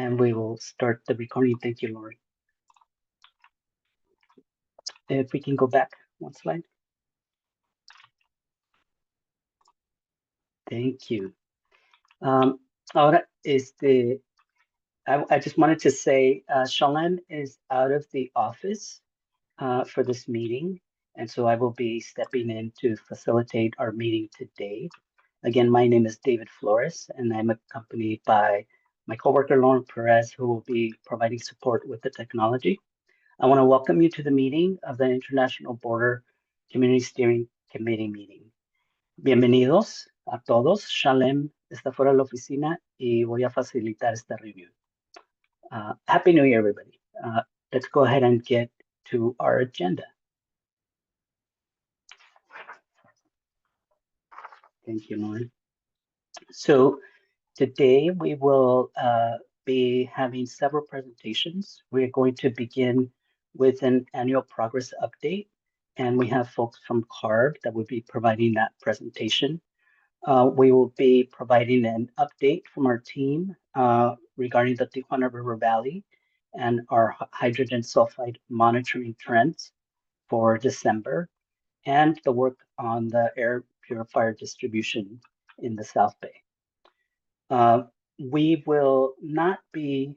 And we will start the recording. Thank you, Lauren. If we can go back one slide. Thank you. Ahora, I just wanted to say, Shalem is out of the office for this meeting, and so I will be stepping in to facilitate our meeting today. Again, my name is David Flores, and I'm accompanied by my coworker, Lauren Perez, who will be providing support with the technology. I want to welcome you to the meeting of the International Border Community Steering Committee meeting. Bienvenidos a todos. Shalem está fuera de la oficina y voy a facilitar esta review. Happy New Year, everybody. Let's go ahead and get to our agenda. Thank you, Lauren. So today we will be having several presentations. We're going to begin with an annual progress update, and we have folks from CARB that will be providing that presentation. We will be providing an update from our team regarding the Tijuana River Valley and our hydrogen sulfide monitoring trends for December, and the work on the air purifier distribution in the South Bay. We will not be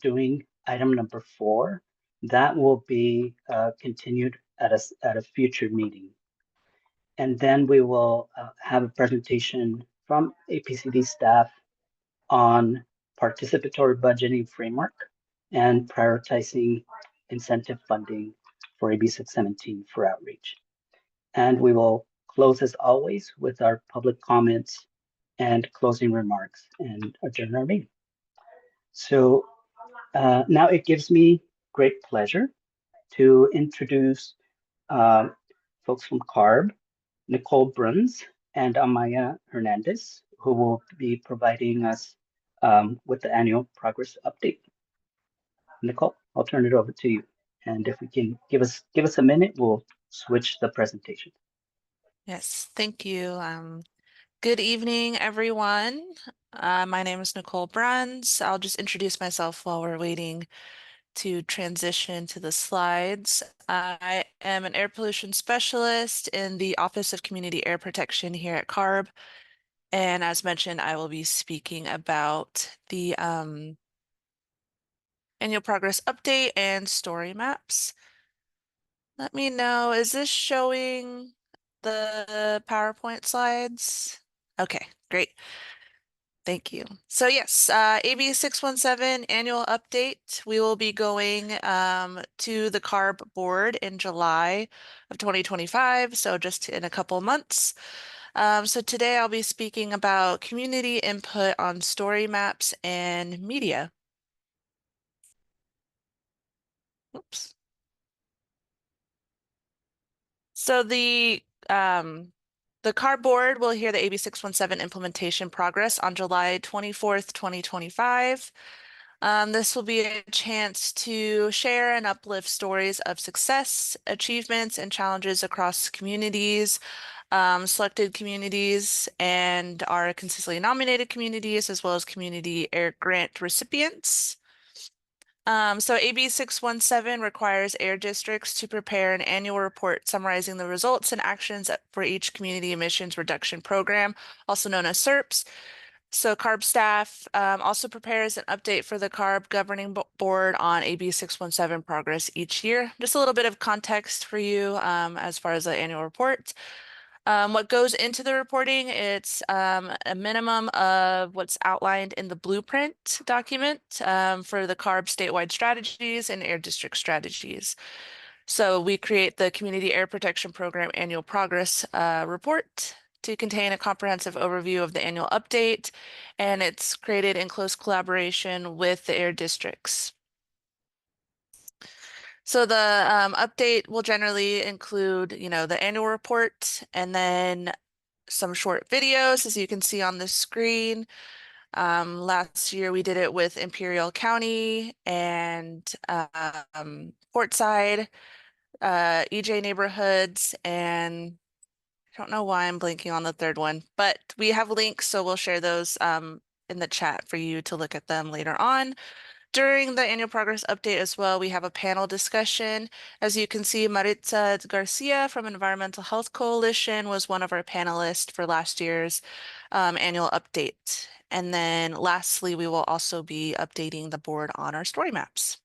doing item number 4. That will be continued at a future meeting. And then we will have a presentation from APCD staff on participatory budgeting framework and prioritizing incentive funding for AB 617 for outreach. And we will close as always with our public comments and closing remarks and adjourn our meeting. So now it gives me great pleasure to introduce folks from CARB, Nicole Bruns and Amaya Hernandez, who will be providing us with the annual progress update. Nicole, I'll turn it over to you. And if we can give us a minute, we'll switch the presentation. Yes, thank you. Good evening, everyone. My name is Nicole Bruns. I'll just introduce myself while we're waiting to transition to the slides. I am an air pollution specialist in the Office of Community Air Protection here at CARB. And as mentioned, I will be speaking about the annual progress update and story maps. Let me know, is this showing the PowerPoint slides? Okay, great. Thank you. So yes, AB 617 annual update. We will be going to the CARB board in July of 2025, so just in a couple months. So today I'll be speaking about community input on story maps and media. Oops. So the CARB board will hear the AB 617 implementation progress on July 24th, 2025. This will be a chance to share and uplift stories of success, achievements, and challenges across communities, selected communities, and our consistently nominated communities, as well as community air grant recipients. So AB 617 requires air districts to prepare an annual report summarizing the results and actions for each community emissions reduction program, also known as SERPs. So CARB staff also prepares an update for the CARB governing board on AB 617 progress each year. Just a little bit of context for you as far as the annual report. What goes into the reporting, it's a minimum of what's outlined in the blueprint document for the CARB statewide strategies and air district strategies. So we create the Community Air Protection Program annual progress report to contain a comprehensive overview of the annual update, and it's created in close collaboration with the air districts. So the update will generally include, the annual report and then some short videos, as you can see on the screen. Last year we did it with Imperial County and Portside, EJ neighborhoods, and I don't know why I'm blanking on the third one, but we have links, so we'll share those in the chat for you to look at them later on. During the annual progress update as well, we have a panel discussion. As you can see, Maritza Garcia from Environmental Health Coalition was one of our panelists for last year's annual update. And then lastly, we will also be updating the board on our story maps.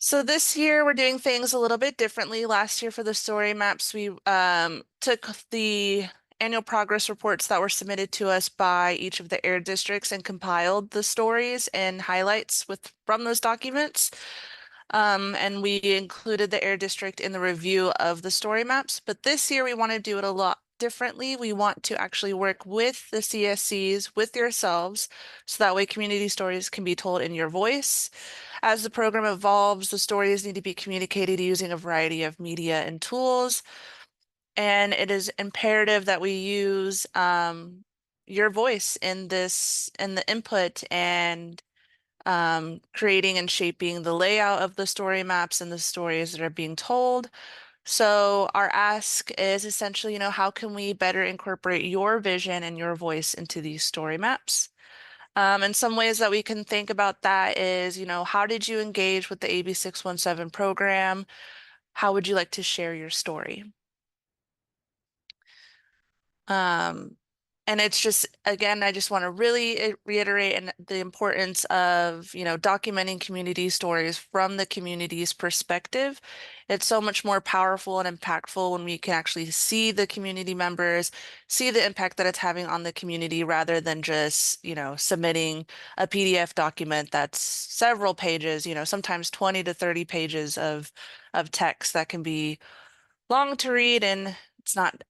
So this year we're doing things a little bit differently. Last year for the story maps, we took the annual progress reports that were submitted to us by each of the air districts and compiled the stories and highlights from those documents. And we included the air district in the review of the story maps. But this year we want to do it a lot differently. We want to actually work with the CSCs, with yourselves, so that way community stories can be told in your voice. As the program evolves, the stories need to be communicated using a variety of media and tools. And it is imperative that we use your voice in the input and creating and shaping the layout of the story maps and the stories that are being told. So our ask is essentially, how can we better incorporate your vision and your voice into these story maps? And some ways that we can think about that is, how did you engage with the AB 617 program? How would you like to share your story? And it's just, again, I just want to really reiterate the importance of, documenting community stories from the community's perspective. It's so much more powerful and impactful when we can actually see the community members, see the impact that it's having on the community rather than just, submitting a PDF document that's several pages, sometimes 20 to 30 pages of text that can be long to read, and it's not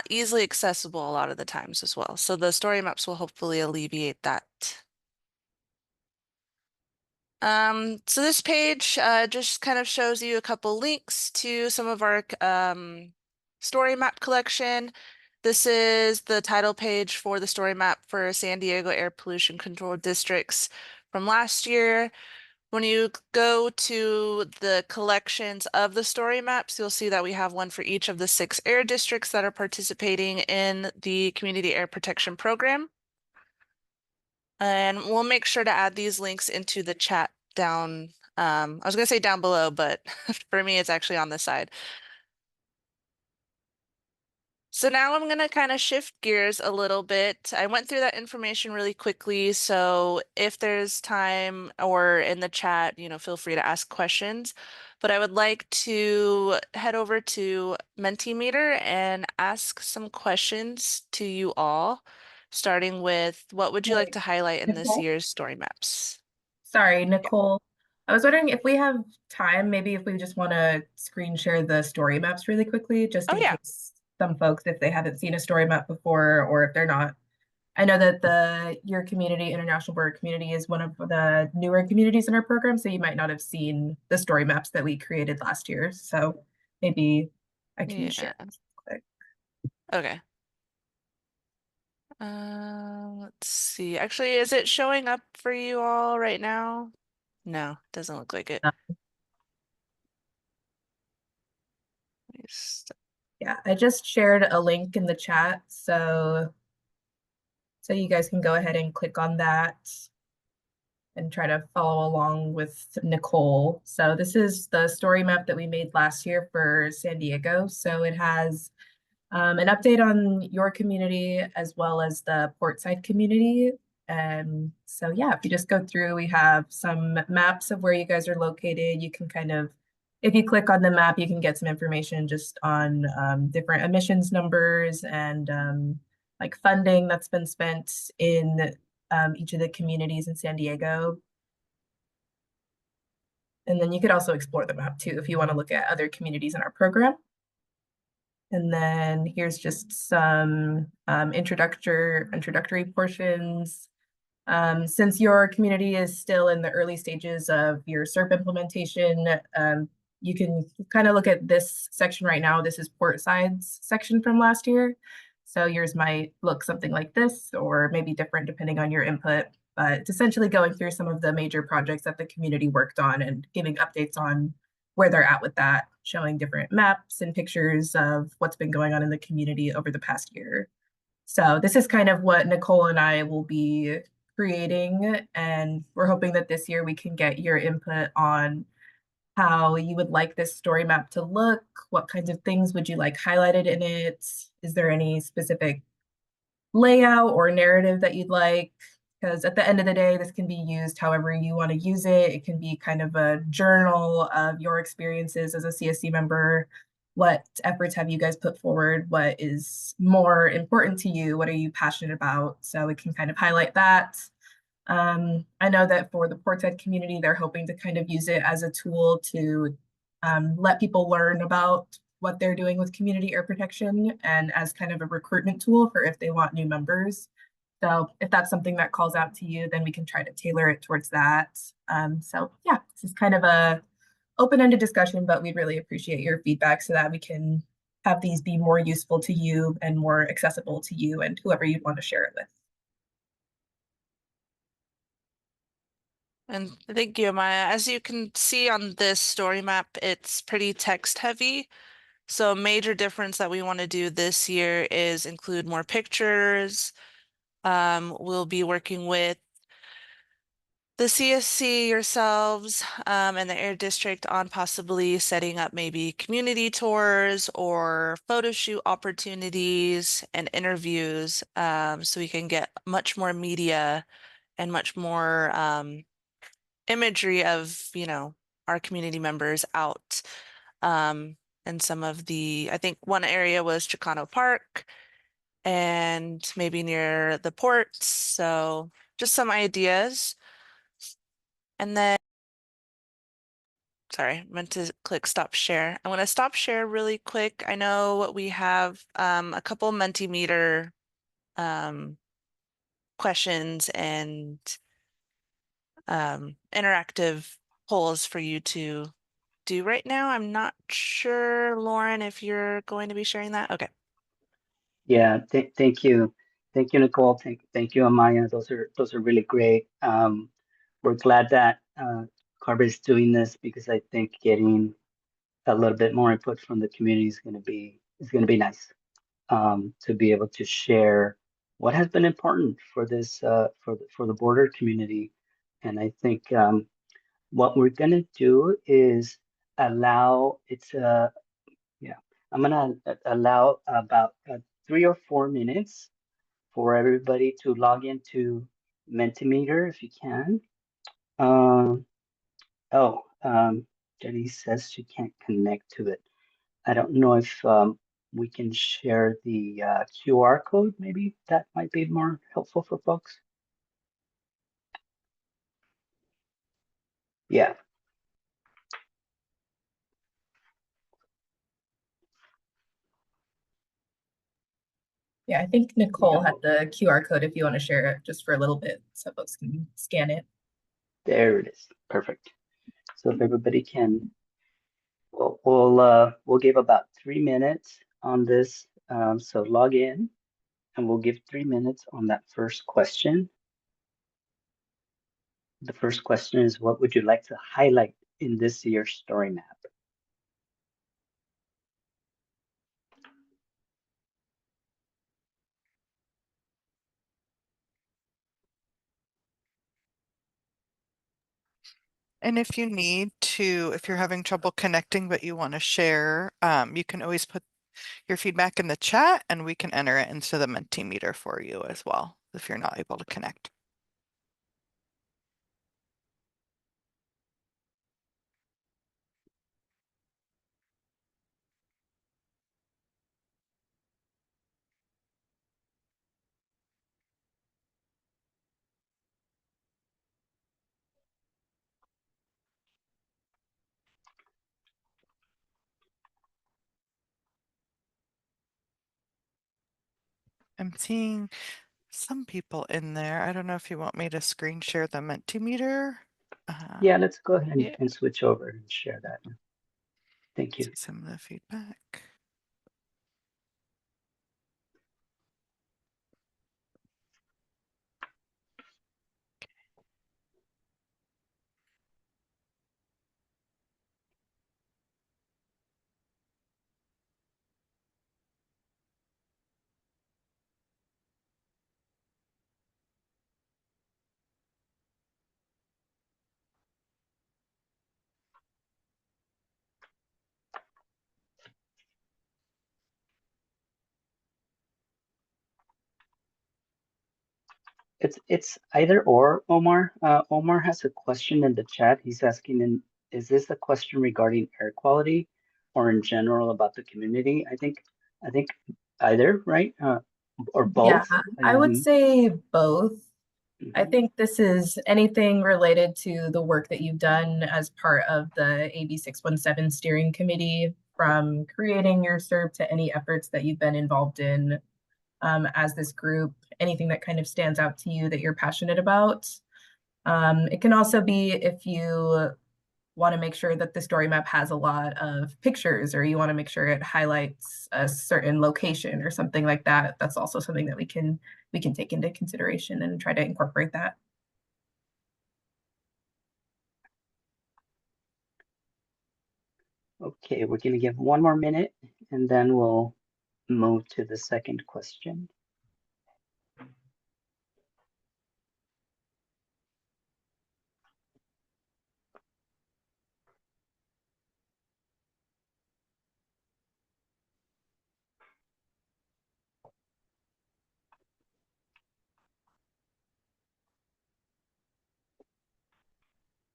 easily accessible a lot of the times as well. So the story maps will hopefully alleviate that. So this page just kind of shows you a couple links to some of our story map collection. This is the title page for the story map for San Diego Air Pollution Control Districts from last year. When you go to the collections of the story maps, you'll see that we have one for each of the 6 air districts that are participating in the Community Air Protection Program. And we'll make sure to add these links into the chat down. I was going to say down below, but for me, it's actually on this side. So now I'm going to kind of shift gears a little bit. I went through that information really quickly, so if there's time or in the chat, feel free to ask questions. But I would like to head over to Mentimeter and ask some questions to you all, starting with what would you like to highlight in this Nicole? year's story maps? Sorry, Nicole. I was wondering if we have time, maybe if we just want to screen share the story maps really quickly, just Oh, in yeah. case some folks, if they haven't seen a story map before, or if they're not. I know that your community, International Bird Community, is one of the newer communities in our program, so you might not have seen the story maps that we created last year. So maybe I can share Yeah. this quick. Okay. Let's see. Actually, is it showing up for you all right now? No, doesn't look like it. Yeah, I just shared a link in the chat, so you guys can go ahead and click on that and try to follow along with Nicole. So this is the story map that we made last year for San Diego. So it has an update on your community as well as the Portside community. And so yeah, if you just go through, we have some maps of where you guys are located. You can kind of, if you click on the map, you can get some information just on different emissions numbers and like funding that's been spent in each of the communities in San Diego. And then you could also explore the map too if you want to look at other communities in our program. And then here's just some introductory portions. Since your community is still in the early stages of your SERP implementation, you can kind of look at this section right now. This is Portside's section from last year. So yours might look something like this, or maybe different depending on your input. But it's essentially going through some of the major projects that the community worked on and giving updates on where they're at with that, showing different maps and pictures of what's been going on in the community over the past year. So this is kind of what Nicole and I will be creating, and we're hoping that this year we can get your input on how you would like this story map to look, what kinds of things would you like highlighted in it? Is there any specific layout or narrative that you'd like? Because at the end of the day, this can be used however you want to use it. It can be kind of a journal of your experiences as a CSC member. What efforts have you guys put forward? What is more important to you? What are you passionate about? So we can kind of highlight that. I know that for the Ported community, they're hoping to kind of use it as a tool to let people learn about what they're doing with community air protection and as kind of a recruitment tool for if they want new members. So if that's something that calls out to you, then we can try to tailor it towards that. So yeah, this is kind of a open-ended discussion, but we'd really appreciate your feedback so that we can have these be more useful to you and more accessible to you and whoever you'd want to share it with. And thank you, Maya. As you can see on this story map, it's pretty text heavy. So a major difference that we want to do this year is include more pictures. We'll be working with the CSC yourselves and the Air District on possibly setting up maybe community tours or photo shoot opportunities and interviews so we can get much more media and much more imagery of, our community members out. And some of I think one area was Chicano Park and maybe near the ports. So just some ideas. And then, sorry, meant to click stop share. I'm going to stop share really quick. I know we have a couple Mentimeter questions and interactive polls for you to do right now. I'm not sure, Lauren, if you're going to be sharing that. Okay. Yeah, thank you. Thank you, Nicole. Thank you, Amaya. Those are really great. We're glad that Carver is doing this because I think getting a little bit more input from the community is going to be nice. To be able to share what has been important for this for the border community. And I think what we're going to do is allow yeah, I'm gonna allow about 3 or 4 minutes for everybody to log into Mentimeter if you can. Um, Jenny says she can't connect to it. I don't know if we can share the QR code. Maybe that might be more helpful for folks. Yeah. Yeah, I think Nicole had the QR code if you want to share it just for a little bit so folks can scan it. There it is. Perfect. So if everybody can, we'll give about 3 minutes on this. So log in, and we'll give 3 minutes on that first question. The first question is, what would you like to highlight in this year's story map? And if you need to, if you're having trouble connecting, but you want to share, you can always put your feedback in the chat and we can enter it into the Mentimeter for you as well, if you're not able to connect. I'm seeing some people in there. I don't know if you want me to screen share the Mentimeter. Yeah, let's go ahead yeah. and switch over and share that. Thank you. See some of the feedback. It's either or, Omar. Omar has a question in the chat. He's asking, is this a question regarding air quality or in general about the community? I think either, right? Or both. Yeah, I would say both. I Mhm. think this is anything related to the work that you've done as part of the AB 617 steering committee, from creating your SERP to any efforts that you've been involved in as this group, anything that kind of stands out to you that you're passionate about. It can also be if you want to make sure that the story map has a lot of pictures, or you want to make sure it highlights a certain location or something like that. That's also something that we can take into consideration and try to incorporate that. Okay, we're going to give one more minute and then we'll move to the second question.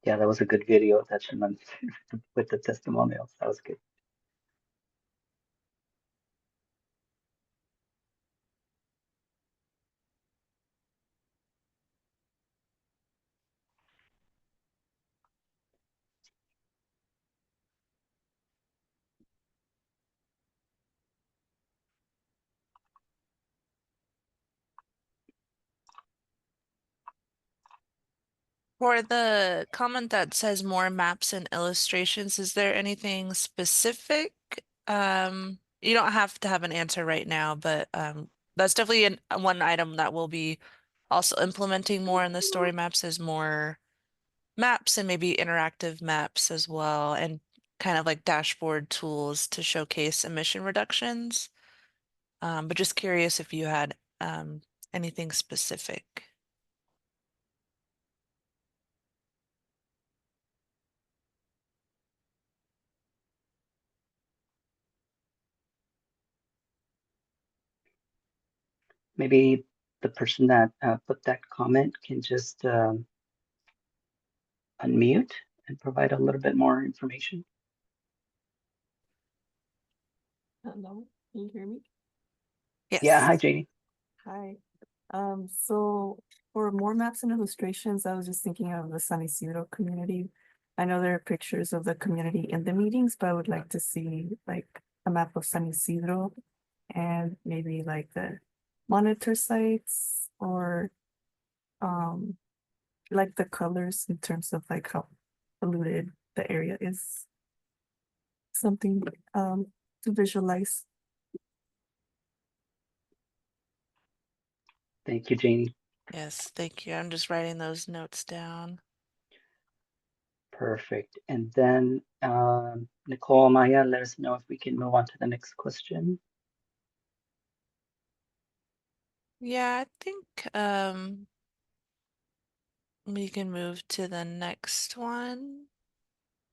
Yeah, that was a good video attachment with the testimonials. That was good. For the comment that says more maps and illustrations, is there anything specific? You don't have to have an answer right now, but that's definitely one item that we'll be also implementing more in the story maps, is more maps and maybe interactive maps as well, and kind of like dashboard tools to showcase emission reductions. But just curious if you had anything specific. Maybe the person that put that comment can just unmute and provide a little bit more information. Hello, can you hear me? Yes. Yeah, hi, Janie. Hi. So for more maps and illustrations, I was just thinking of the San Isidro community. I know there are pictures of the community in the meetings, but I would like to see like a map of San Isidro and maybe like the monitor sites, or like the colors in terms of like how polluted the area is. Something to visualize. Thank you, Janie. Yes, thank you. I'm just writing those notes down. Perfect. And then Nicole, Maya, let us know if we can move on to the next question. Yeah, I think we can move to the next one.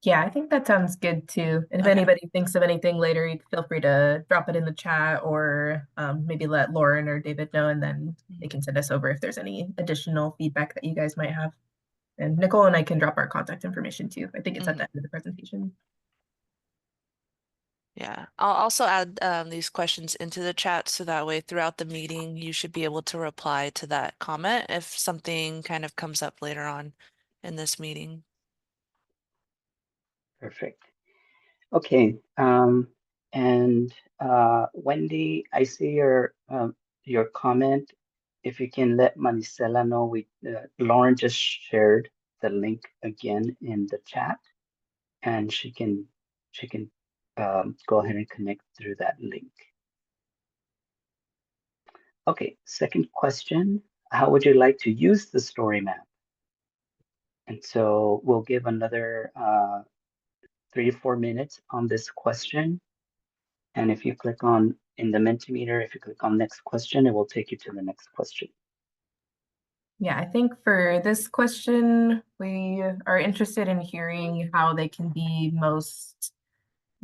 Yeah, I think that sounds good too. And if Okay. anybody thinks of anything later, you feel free to drop it in the chat, or maybe let Lauren or David know, and then they can send us over if there's any additional feedback that you guys might have. And Nicole and I can drop our contact information too. I think it's at the end of the presentation. Yeah, I'll also add these questions into the chat, so that way throughout the meeting you should be able to reply to that comment if something kind of comes up later on in this meeting. Perfect. Okay. And Wendy, I see your comment. If you can let Manicela know, Lauren just shared the link again in the chat, and she can go ahead and connect through that link. Okay, second question, how would you like to use the story map? And so we'll give another 3 to 4 minutes on this question. And if you click on in the Mentimeter, if you click on next question, it will take you to the next question. Yeah, I think for this question, we are interested in hearing how they can be most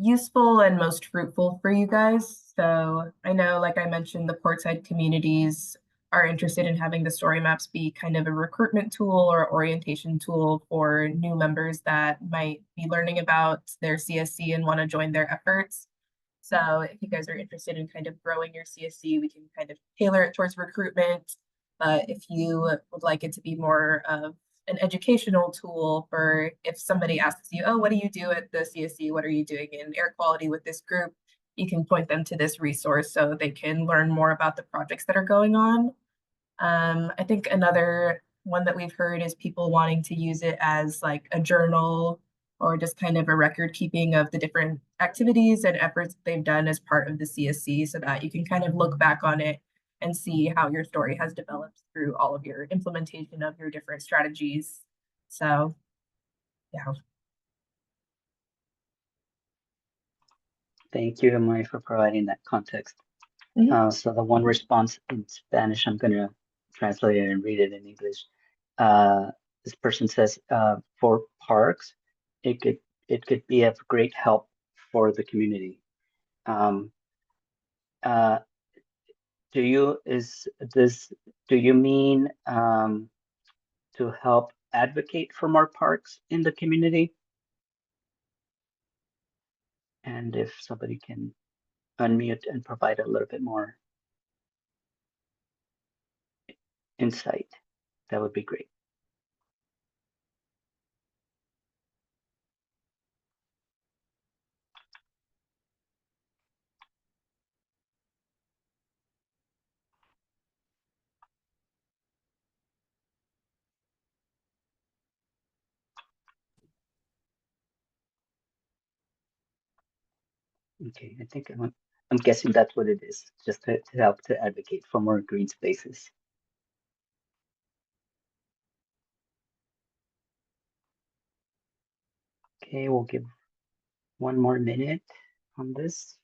useful and most fruitful for you guys. So I know, like I mentioned, the portside communities are interested in having the story maps be kind of a recruitment tool or orientation tool for new members that might be learning about their CSC and want to join their efforts. So if you guys are interested in kind of growing your CSC, we can kind of tailor it towards recruitment. But if you would like it to be more of an educational tool for if somebody asks you, oh, what do you do at the CSC? What are you doing in air quality with this group? You can point them to this resource so they can learn more about the projects that are going on. I think another one that we've heard is people wanting to use it as like a journal or just kind of a record keeping of the different activities and efforts they've done as part of the CSC so that you can kind of look back on it and see how your story has developed through all of your implementation of your different strategies. So, yeah. Thank you, Amai, for providing that context. Mhm. So the one response in Spanish, I'm going to translate it and read it in English. This person says, for parks, it could be of great help for the community. Do you mean to help advocate for more parks in the community? And if somebody can unmute and provide a little bit more insight, that would be great. Okay, I think I'm guessing that's what it is, just to help to advocate for more green spaces. Okay, we'll give one more minute on this.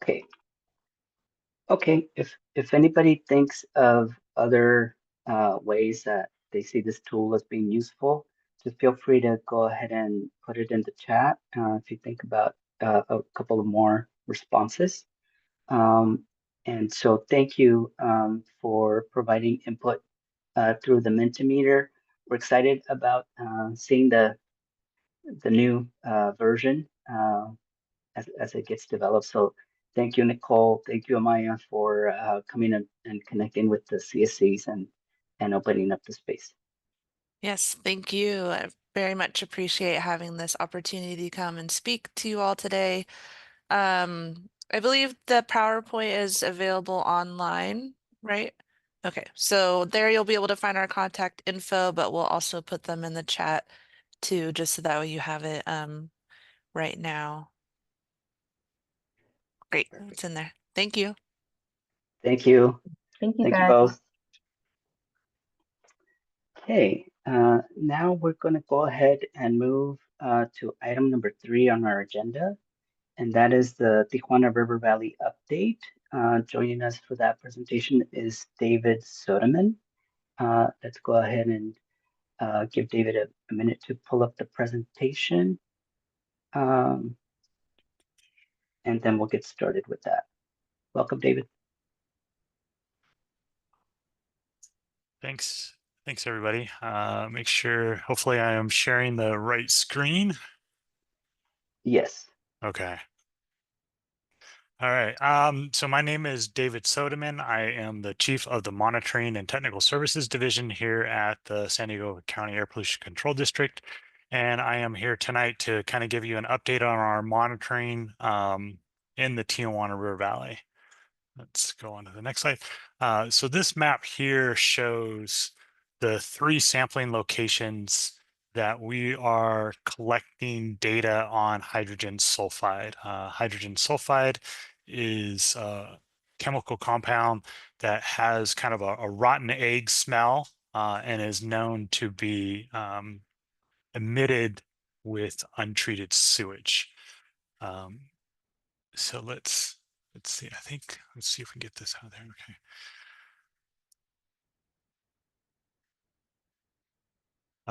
Okay. Okay, if anybody thinks of other ways that they see this tool as being useful, just feel free to go ahead and put it in the chat if you think about a couple of more responses. And so thank you for providing input through the Mentimeter. We're excited about seeing the new version as it gets developed. So thank you, Nicole. Thank you, Amaya, for coming and connecting with the CSCs and opening up the space. Yes, thank you. I very much appreciate having this opportunity to come and speak to you all today. I believe the PowerPoint is available online, right? Okay, so there you'll be able to find our contact info, but we'll also put them in the chat too, just so that way you have it right now. Great, it's in there. Thank you. Thank you. Thank you, Thank you guys. both. Okay, now we're going to go ahead and move to item number 3 on our agenda, and that is the Tijuana River Valley update. Joining us for that presentation is David Soderman. Let's go ahead and give David a minute to pull up the presentation. And then we'll get started with that. Welcome, David. Thanks. Thanks, everybody. Make sure, hopefully I am sharing the right screen. Yes. Okay. All right. So my name is David Sodeman. I am the Chief of the Monitoring and Technical Services Division here at the San Diego County Air Pollution Control District. And I am here tonight to kind of give you an update on our monitoring in the Tijuana River Valley. Let's go on to the next slide. So this map here shows the 3 sampling locations that we are collecting data on hydrogen sulfide. Hydrogen sulfide is a chemical compound that has kind of a rotten egg smell and is known to be emitted with untreated sewage. So let's see. Let's see if we can get this out of there.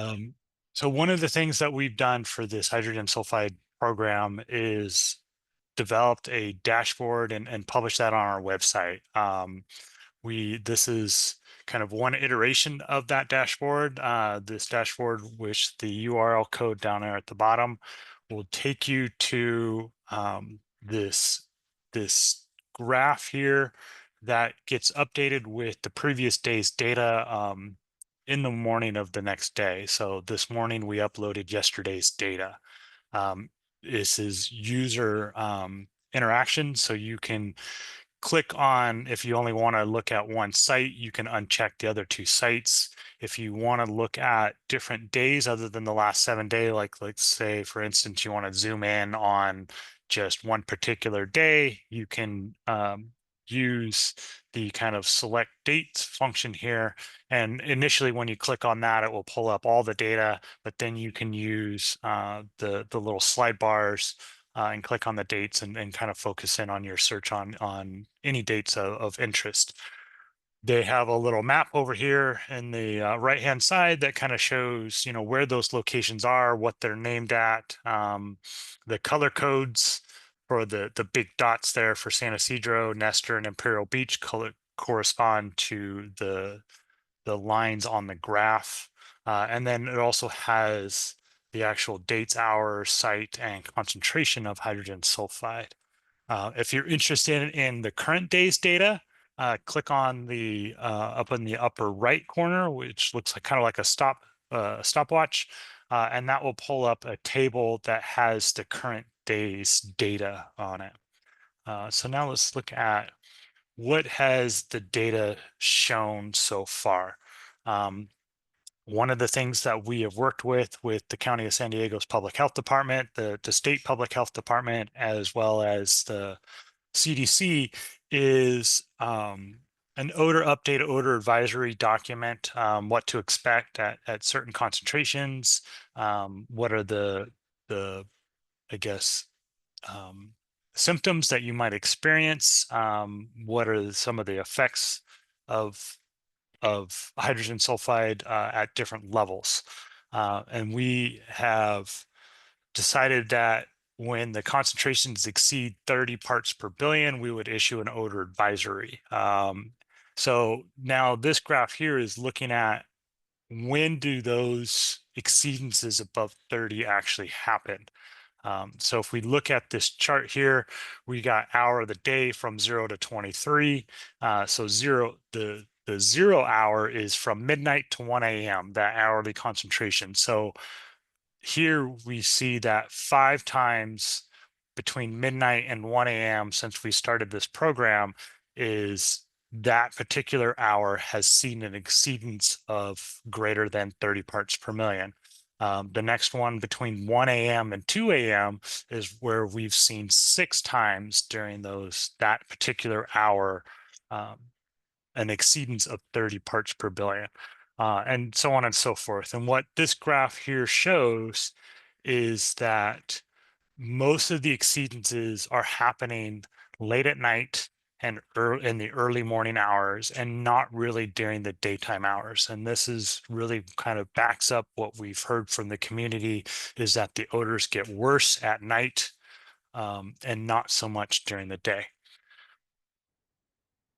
Okay. So one of the things that we've done for this hydrogen sulfide program is developed a dashboard and published that on our website. This is kind of one iteration of that dashboard. This dashboard, which the URL code down there at the bottom, will take you to this graph here that gets updated with the previous day's data in the morning of the next day. So this morning we uploaded yesterday's data. This is user interaction, so you can click on, if you only want to look at one site, you can uncheck the other 2 sites. If you want to look at different days other than the last 7 days, like let's say, for instance, you want to zoom in on just one particular day, you can use the kind of select dates function here. And initially, when you click on that, it will pull up all the data, but then you can use the little slide bars and click on the dates and kind of focus in on your search on any dates of interest. They have a little map over here in the right-hand side that kind of shows, where those locations are, what they're named at. The color codes for the big dots there for San Isidro, Nestor, and Imperial Beach correspond to the lines on the graph. And then it also has the actual dates, hours, site, and concentration of hydrogen sulfide. If you're interested in the current day's data, click on the up in the upper right corner, which looks like kind of like a stopwatch, and that will pull up a table that has the current day's data on it. So now let's look at what has the data shown so far. One of the things that we have worked with the County of San Diego's Public Health Department, the State Public Health Department, as well as the CDC, is an odor update, odor advisory document, what to expect at certain concentrations, what are the I guess, symptoms that you might experience, what are some of the effects of hydrogen sulfide at different levels. And we have decided that when the concentrations exceed 30 parts per billion, we would issue an odor advisory. So now this graph here is looking at when do those exceedances above 30 actually happen. So if we look at this chart here, we got hour of the day from 0 to 23. So the 0 hour is from midnight to 1 a.m., that hourly concentration. So here we see that 5 times between midnight and 1 a.m. since we started this program is that particular hour has seen an exceedance of greater than 30 parts per million. The next one between 1 a.m. and 2 a.m. is where we've seen 6 times during that particular hour an exceedance of 30 parts per billion, and so on and so forth. And what this graph here shows is that most of the exceedances are happening late at night and in the early morning hours, and not really during the daytime hours. And this is really kind of backs up what we've heard from the community, is that the odors get worse at night and not so much during the day.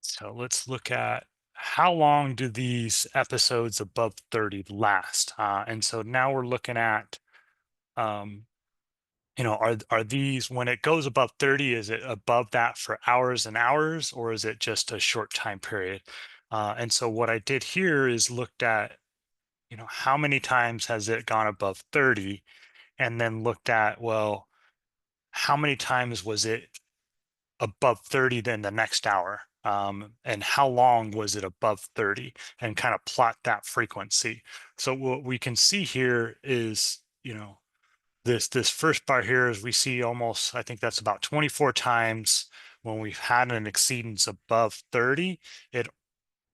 So let's look at how long do these episodes above 30 last? And so now we're looking at you know, are these, when it goes above 30, is it above that for hours and hours, or is it just a short time period? And so what I did here is looked at, you know, how many times has it gone above 30, and then looked at, well, how many times was it above 30 then the next hour? And how long was it above 30, and kind of plot that frequency. So what we can see here is, you know, this first bar here is we see almost, I think that's about 24 times when we've had an exceedance above 30.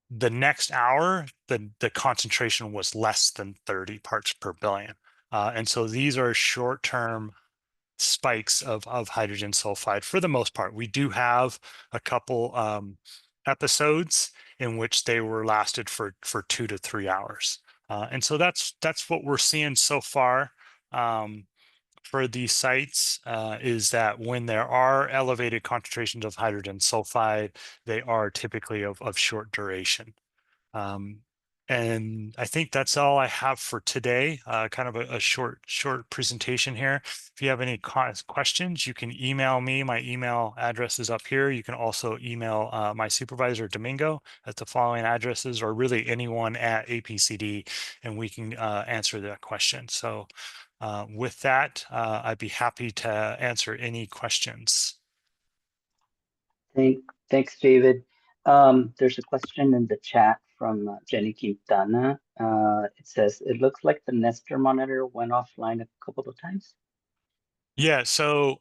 The next hour, the concentration was less than 30 parts per billion. And so these are short-term spikes of hydrogen sulfide for the most part. We do have a couple episodes in which they were lasted for 2 to 3 hours. And so that's what we're seeing so far. For these sites is that when there are elevated concentrations of hydrogen sulfide, they are typically of short duration. And I think that's all I have for today. Kind of a short presentation here. If you have any questions, you can email me. My email address is up here. You can also email my supervisor, Domingo, at the following addresses, or really anyone at APCD, and we can answer that question. So with that, I'd be happy to answer any questions. Thanks, David. There's a question in the chat from Jenny Quintana. It says, it looks like the Nestor monitor went offline a couple of times. Yeah, so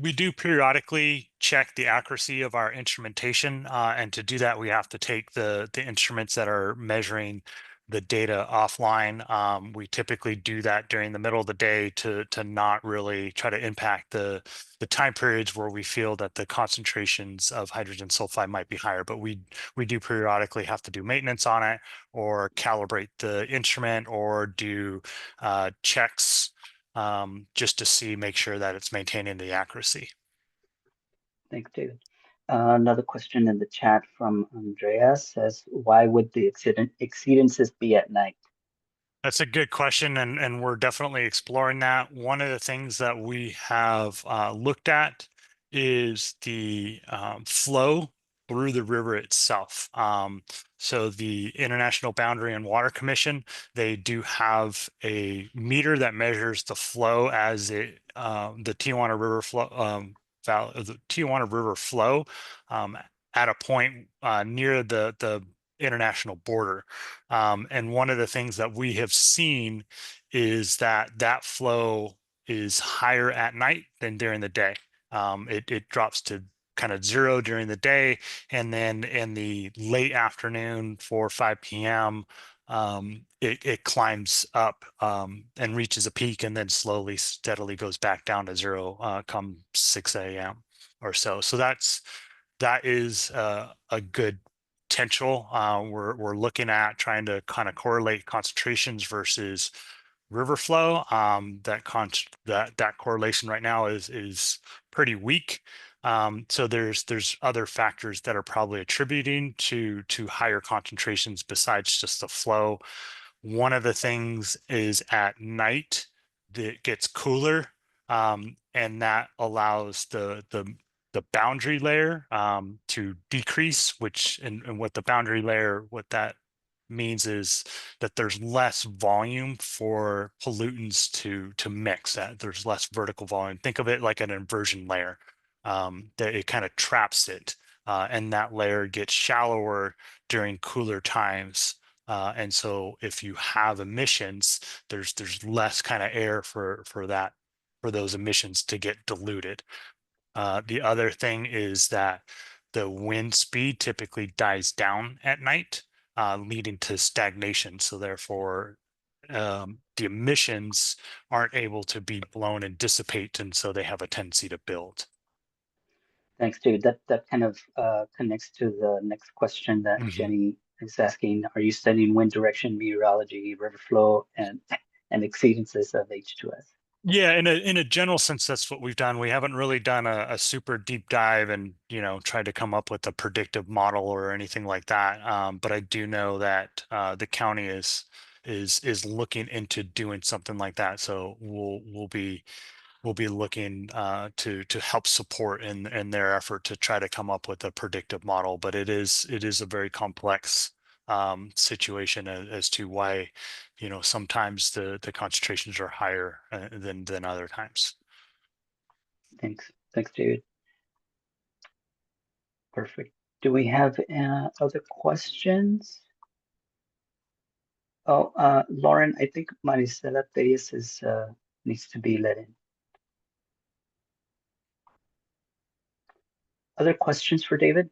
we do periodically check the accuracy of our instrumentation, and to do that, we have to take the instruments that are measuring the data offline. We typically do that during the middle of the day to not really try to impact the time periods where we feel that the concentrations of hydrogen sulfide might be higher. But we do periodically have to do maintenance on it, or calibrate the instrument, or do checks just to make sure that it's maintaining the accuracy. Thanks, David. Another question in the chat from Andreas says, why would the exceedances be at night? That's a good question, and we're definitely exploring that. One of the things that we have looked at is the flow through the river itself. So the International Boundary and Water Commission, they do have a meter that measures the flow as the Tijuana River flow, the Tijuana River flow at a point near the international border. And one of the things that we have seen is that flow is higher at night than during the day. It drops to kind of zero during the day, and then in the late afternoon, 4 or 5 p.m., it climbs up and reaches a peak, and then slowly, steadily goes back down to zero come 6 a.m. or so. So that is a good potential. We're looking at trying to kind of correlate concentrations versus river flow. That correlation right now is pretty weak. So there's other factors that are probably attributing to higher concentrations besides just the flow. One of the things is at night that gets cooler, and that allows the boundary layer to decrease, and what the boundary layer, what that means is that there's less volume for pollutants to mix. That there's less vertical volume. Think of it like an inversion layer, that it kind of traps it, and that layer gets shallower during cooler times. And so if you have emissions, there's less kind of air for those emissions to get diluted. The other thing is that the wind speed typically dies down at night, leading to stagnation. So therefore, the emissions aren't able to be blown and dissipate, and so they have a tendency to build. Thanks, David. That kind of connects to the next question that Jenny is asking. Are you studying wind direction, meteorology, river flow, and exceedances of H2S? Yeah, in a general sense, that's what we've done. We haven't really done a super deep dive and tried to come up with a predictive model or anything like that. But I do know that the county is looking into doing something like that. So we'll be we'll be looking to help support in their effort to try to come up with a predictive model. But it is a very complex situation as to why, you know, sometimes the concentrations are higher than other times. Thanks, David. Perfect. Do we have other questions? Oh, Lauren, I think Marisela Reyes is needs to be let in. Other questions for David?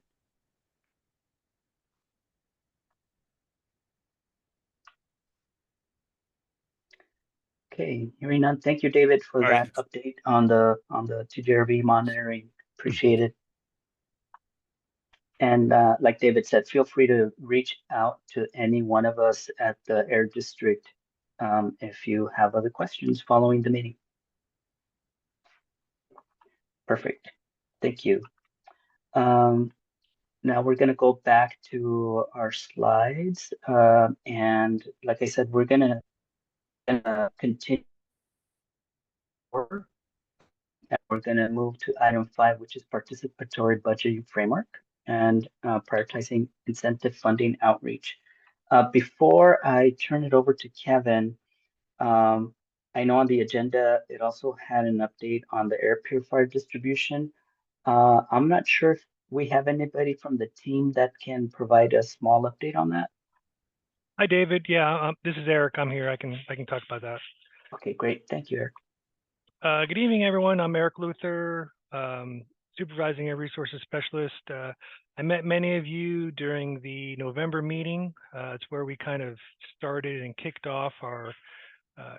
Okay, hearing none. Thank you, David, for All that right. update on the TJRV monitoring. Appreciate it. And like David said, feel free to reach out to any one of us at the Air District if you have other questions following the meeting. Perfect. Thank you. Now we're going to go back to our slides. And like I said, we're going to continue. And we're going to move to item 5, which is participatory budgeting framework and prioritizing incentive funding outreach. Before I turn it over to Kevin, I know on the agenda, it also had an update on the air purifier distribution. I'm not sure if we have anybody from the team that can provide a small update on that. Hi, David. Yeah, this is Eric. I'm here. I can talk about that. Okay, great. Thank you, Eric. Good evening, everyone. I'm Eric Luther, Supervising Air Resources Specialist. I met many of you during the November meeting. It's where we kind of started and kicked off our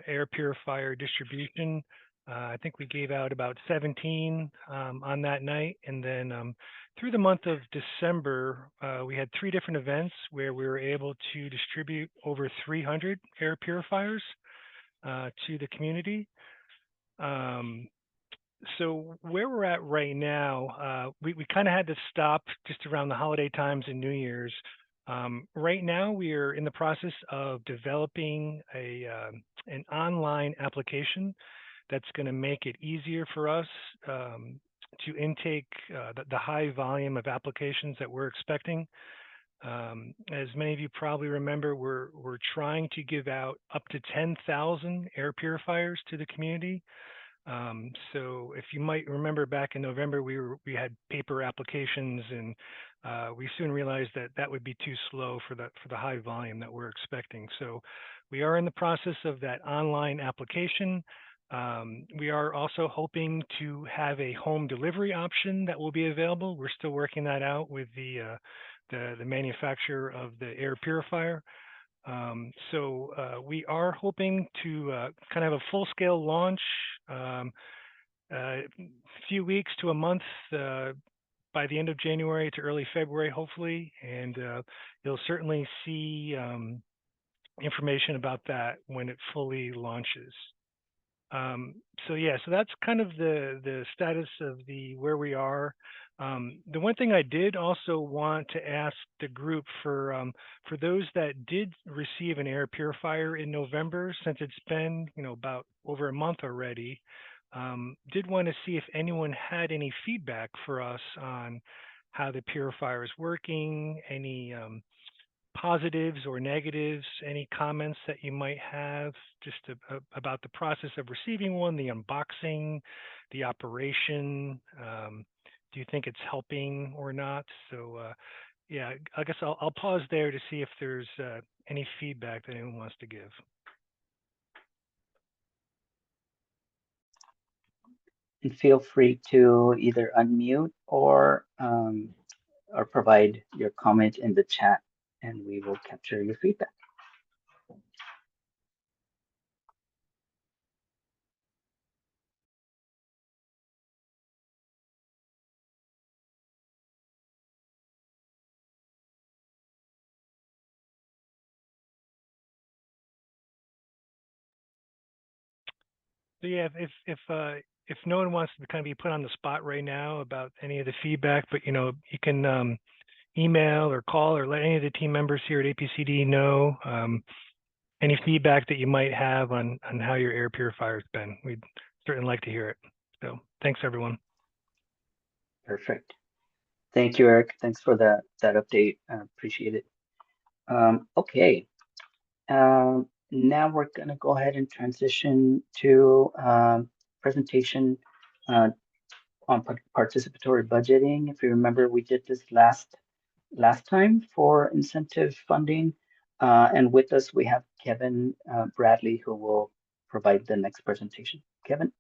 air purifier distribution. I think we gave out about 17 on that night. And then through the month of December, we had 3 different events where we were able to distribute over 300 air purifiers to the community. So where we're at right now, we kind of had to stop just around the holiday times and New Year's. Right now, we are in the process of developing an online application that's going to make it easier for us to intake the high volume of applications that we're expecting. As many of you probably remember, we're trying to give out up to 10,000 air purifiers to the community. So if you might remember back in November, we had paper applications, and we soon realized that that would be too slow for the high volume that we're expecting. So we are in the process of that online application. We are also hoping to have a home delivery option that will be available. We're still working that out with the manufacturer of the air purifier. So we are hoping to kind of have a full-scale launch a few weeks to a month by the end of January to early February, hopefully. And you'll certainly see information about that when it fully launches. So yeah, so that's kind of the status of where we are. The one thing I did also want to ask the group for those that did receive an air purifier in November, since it's been about over a month already, did want to see if anyone had any feedback for us on how the purifier is working, any positives or negatives, any comments that you might have just about the process of receiving one, the unboxing, the operation. Do you think it's helping or not? So yeah, I guess I'll pause there to see if there's any feedback that anyone wants to give. And feel free to either unmute or provide your comment in the chat, and we will capture your feedback. So yeah, if no one wants to kind of be put on the spot right now about any of the feedback, but you can email or call or let any of the team members here at APCD know any feedback that you might have on how your air purifier has been. We'd certainly like to hear it. So thanks, everyone. Perfect. Thank you, Eric. Thanks for that update. I appreciate it. Okay. Now we're going to go ahead and transition to presentation on participatory budgeting. If you remember, we did this last time for incentive funding. And with us, we have Kevin Bradley, who will provide the next presentation. Kevin?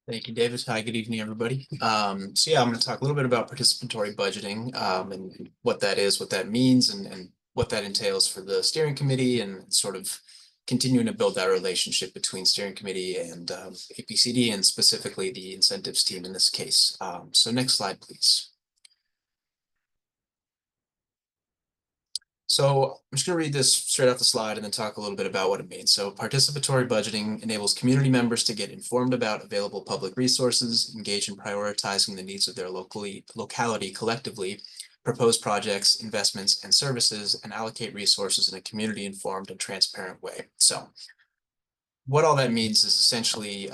Thank you, David. Hi, good evening, everybody. So yeah, I'm going to talk a little bit about participatory budgeting and what that is, what that means, and what that entails for the steering committee, and sort of continuing to build that relationship between steering committee and APCD, and specifically the incentives team in this case. So next slide, please. So I'm just going to read this straight off the slide and then talk a little bit about what it means. So participatory budgeting enables community members to get informed about available public resources, engage in prioritizing the needs of their locality collectively, propose projects, investments, and services, and allocate resources in a community-informed and transparent way. So what all that means is essentially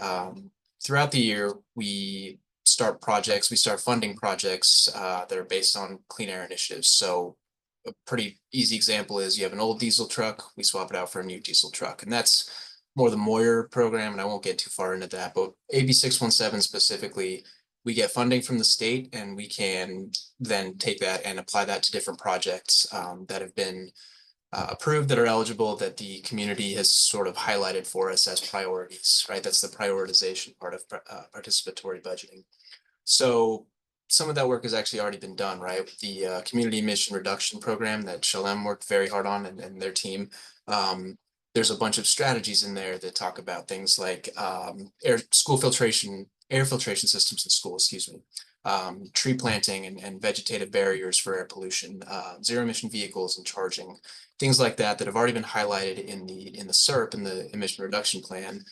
throughout the year, we start funding projects that are based on clean air initiatives. So a pretty easy example is you have an old diesel truck, we swap it out for a new diesel truck. And that's more the Moyer program, and I won't get too far into that, but AB 617 specifically, we get funding from the state, and we can then take that and apply that to different projects that have been approved, that are eligible, that the community has sort of highlighted for us as priorities, right? That's the prioritization part of participatory budgeting. So some of that work has actually already been done, right? With the community emission reduction program that Shalem worked very hard on, and their team. There's a bunch of strategies in there that talk about things like air filtration systems in schools, tree planting and vegetative barriers for air pollution, zero emission vehicles and charging, things like that have already been highlighted in the SERP, in the emission reduction plan.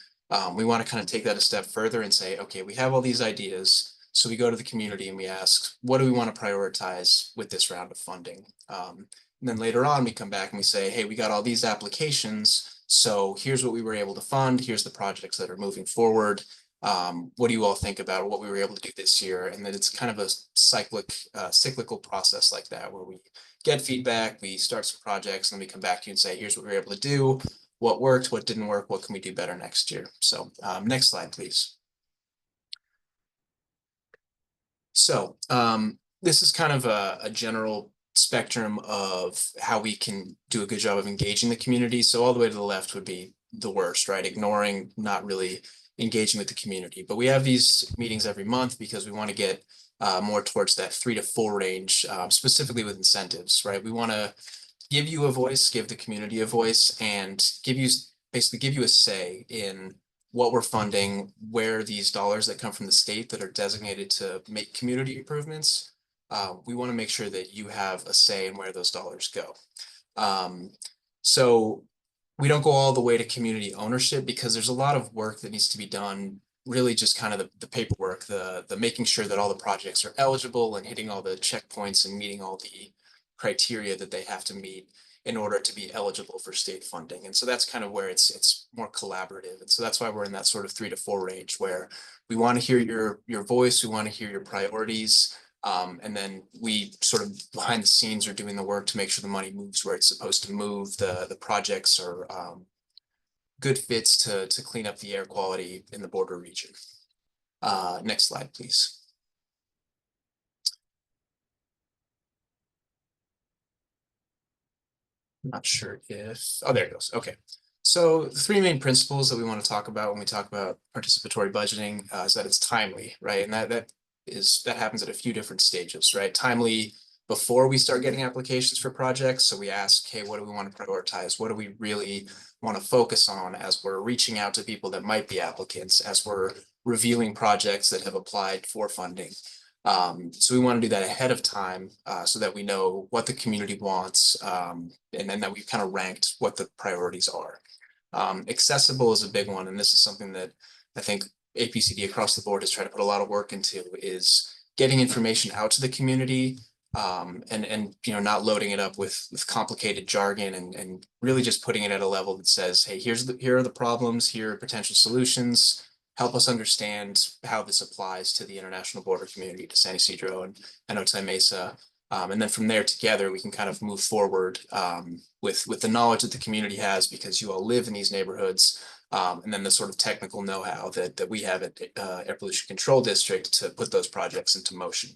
We want to kind of take that a step further and say, okay, we have all these ideas. So we go to the community and we ask, what do we want to prioritize with this round of funding? And then later on, we come back and we say, hey, we got all these applications. So here's what we were able to fund. Here's the projects that are moving forward. What do you all think about what we were able to do this year? And then it's kind of a cyclical process like that, where we get feedback, we start some projects, and then we come back to you and say, here's what we were able to do, what worked, what didn't work, what can we do better next year? So next slide, please. So this is kind of a general spectrum of how we can do a good job of engaging the community. So all the way to the left would be the worst, right? Ignoring, not really engaging with the community. But we have these meetings every month because we want to get more towards that 3 to 4 range, specifically with incentives, right? We want to give you a voice, give the community a voice, and basically give you a say in what we're funding, where these dollars that come from the state that are designated to make community improvements. We want to make sure that you have a say in where those dollars go. So we don't go all the way to community ownership, because there's a lot of work that needs to be done, really just kind of the paperwork, the making sure that all the projects are eligible and hitting all the checkpoints and meeting all the criteria that they have to meet in order to be eligible for state funding. And so that's kind of where it's more collaborative. And so that's why we're in that sort of 3 to 4 range, where we want to hear your voice, we want to hear your priorities, and then we sort of behind the scenes are doing the work to make sure the money moves where it's supposed to move. The projects are good fits to clean up the air quality in the border region. Next slide, please. Not sure if, oh, there it goes. Okay. So the 3 main principles that we want to talk about when we talk about participatory budgeting is that it's timely, right? And that happens at a few different stages, right? Timely before we start getting applications for projects. So we ask, hey, what do we want to prioritize? What do we really want to focus on as we're reaching out to people that might be applicants, as we're reviewing projects that have applied for funding? So we want to do that ahead of time so that we know what the community wants, and then that we've kind of ranked what the priorities are. Accessible is a big one, and this is something that I think APCD across the board has tried to put a lot of work into, is getting information out to the community, and not loading it up with complicated jargon, and really just putting it at a level that says, hey, here are the problems, here are potential solutions. help us understand how this applies to the international border community, to San Isidro and Otay Mesa. And then from there together, we can kind of move forward with the knowledge that the community has, because you all live in these neighborhoods, and then the sort of technical know-how that we have at Air Pollution Control District to put those projects into motion.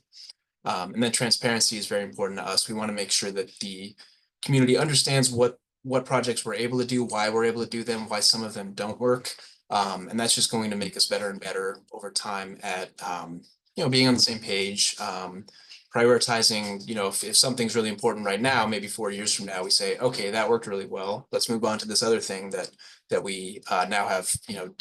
And then transparency is very important to us. We want to make sure that the community understands what projects we're able to do, why we're able to do them, why some of them don't work. And that's just going to make us better and better over time at being on the same page, prioritizing. If something's really important right now, maybe 4 years from now, we say, okay, that worked really well. Let's move on to this other thing that we now have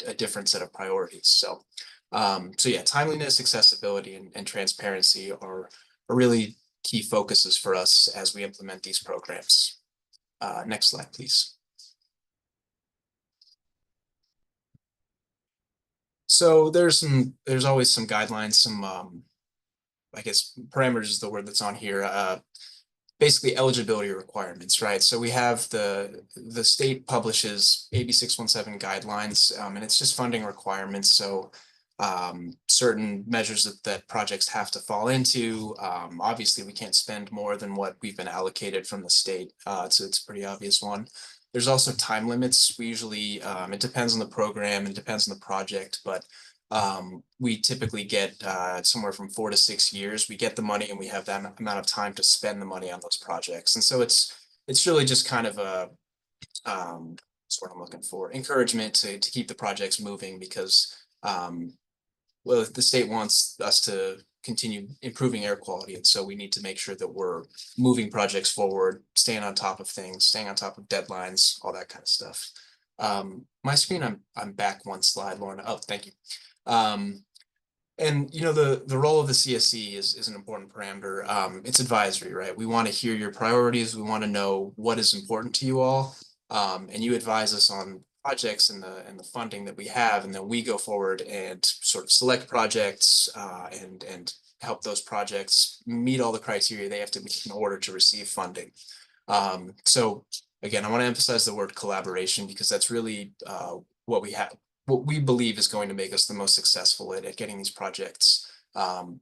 a different set of priorities. So yeah, timeliness, accessibility, and transparency are really key focuses for us as we implement these programs. Next slide, please. So there's always some guidelines, some I guess parameters is the word that's on here. Basically eligibility requirements, right? So we have the state publishes AB 617 guidelines, and it's just funding requirements. So certain measures that projects have to fall into. Obviously, we can't spend more than what we've been allocated from the state. So it's a pretty obvious one. There's also time limits. We usually, it depends on the program and it depends on the project, but we typically get somewhere from 4 to 6 years. We get the money and we have that amount of time to spend the money on those projects. And so it's really just kind of a, that's what I'm looking for, encouragement to keep the projects moving, because well, the state wants us to continue improving air quality. And so we need to make sure that we're moving projects forward, staying on top of things, staying on top of deadlines, all that kind of stuff. My screen, I'm back one slide, Lorna. Oh, thank you. And the role of the CSE is an important parameter. It's advisory, right? We want to hear your priorities. We want to know what is important to you all. And you advise us on projects and the funding that we have, and then we go forward and sort of select projects and help those projects meet all the criteria they have to meet in order to receive funding. So again, I want to emphasize the word collaboration, because that's really what we believe is going to make us the most successful at getting these projects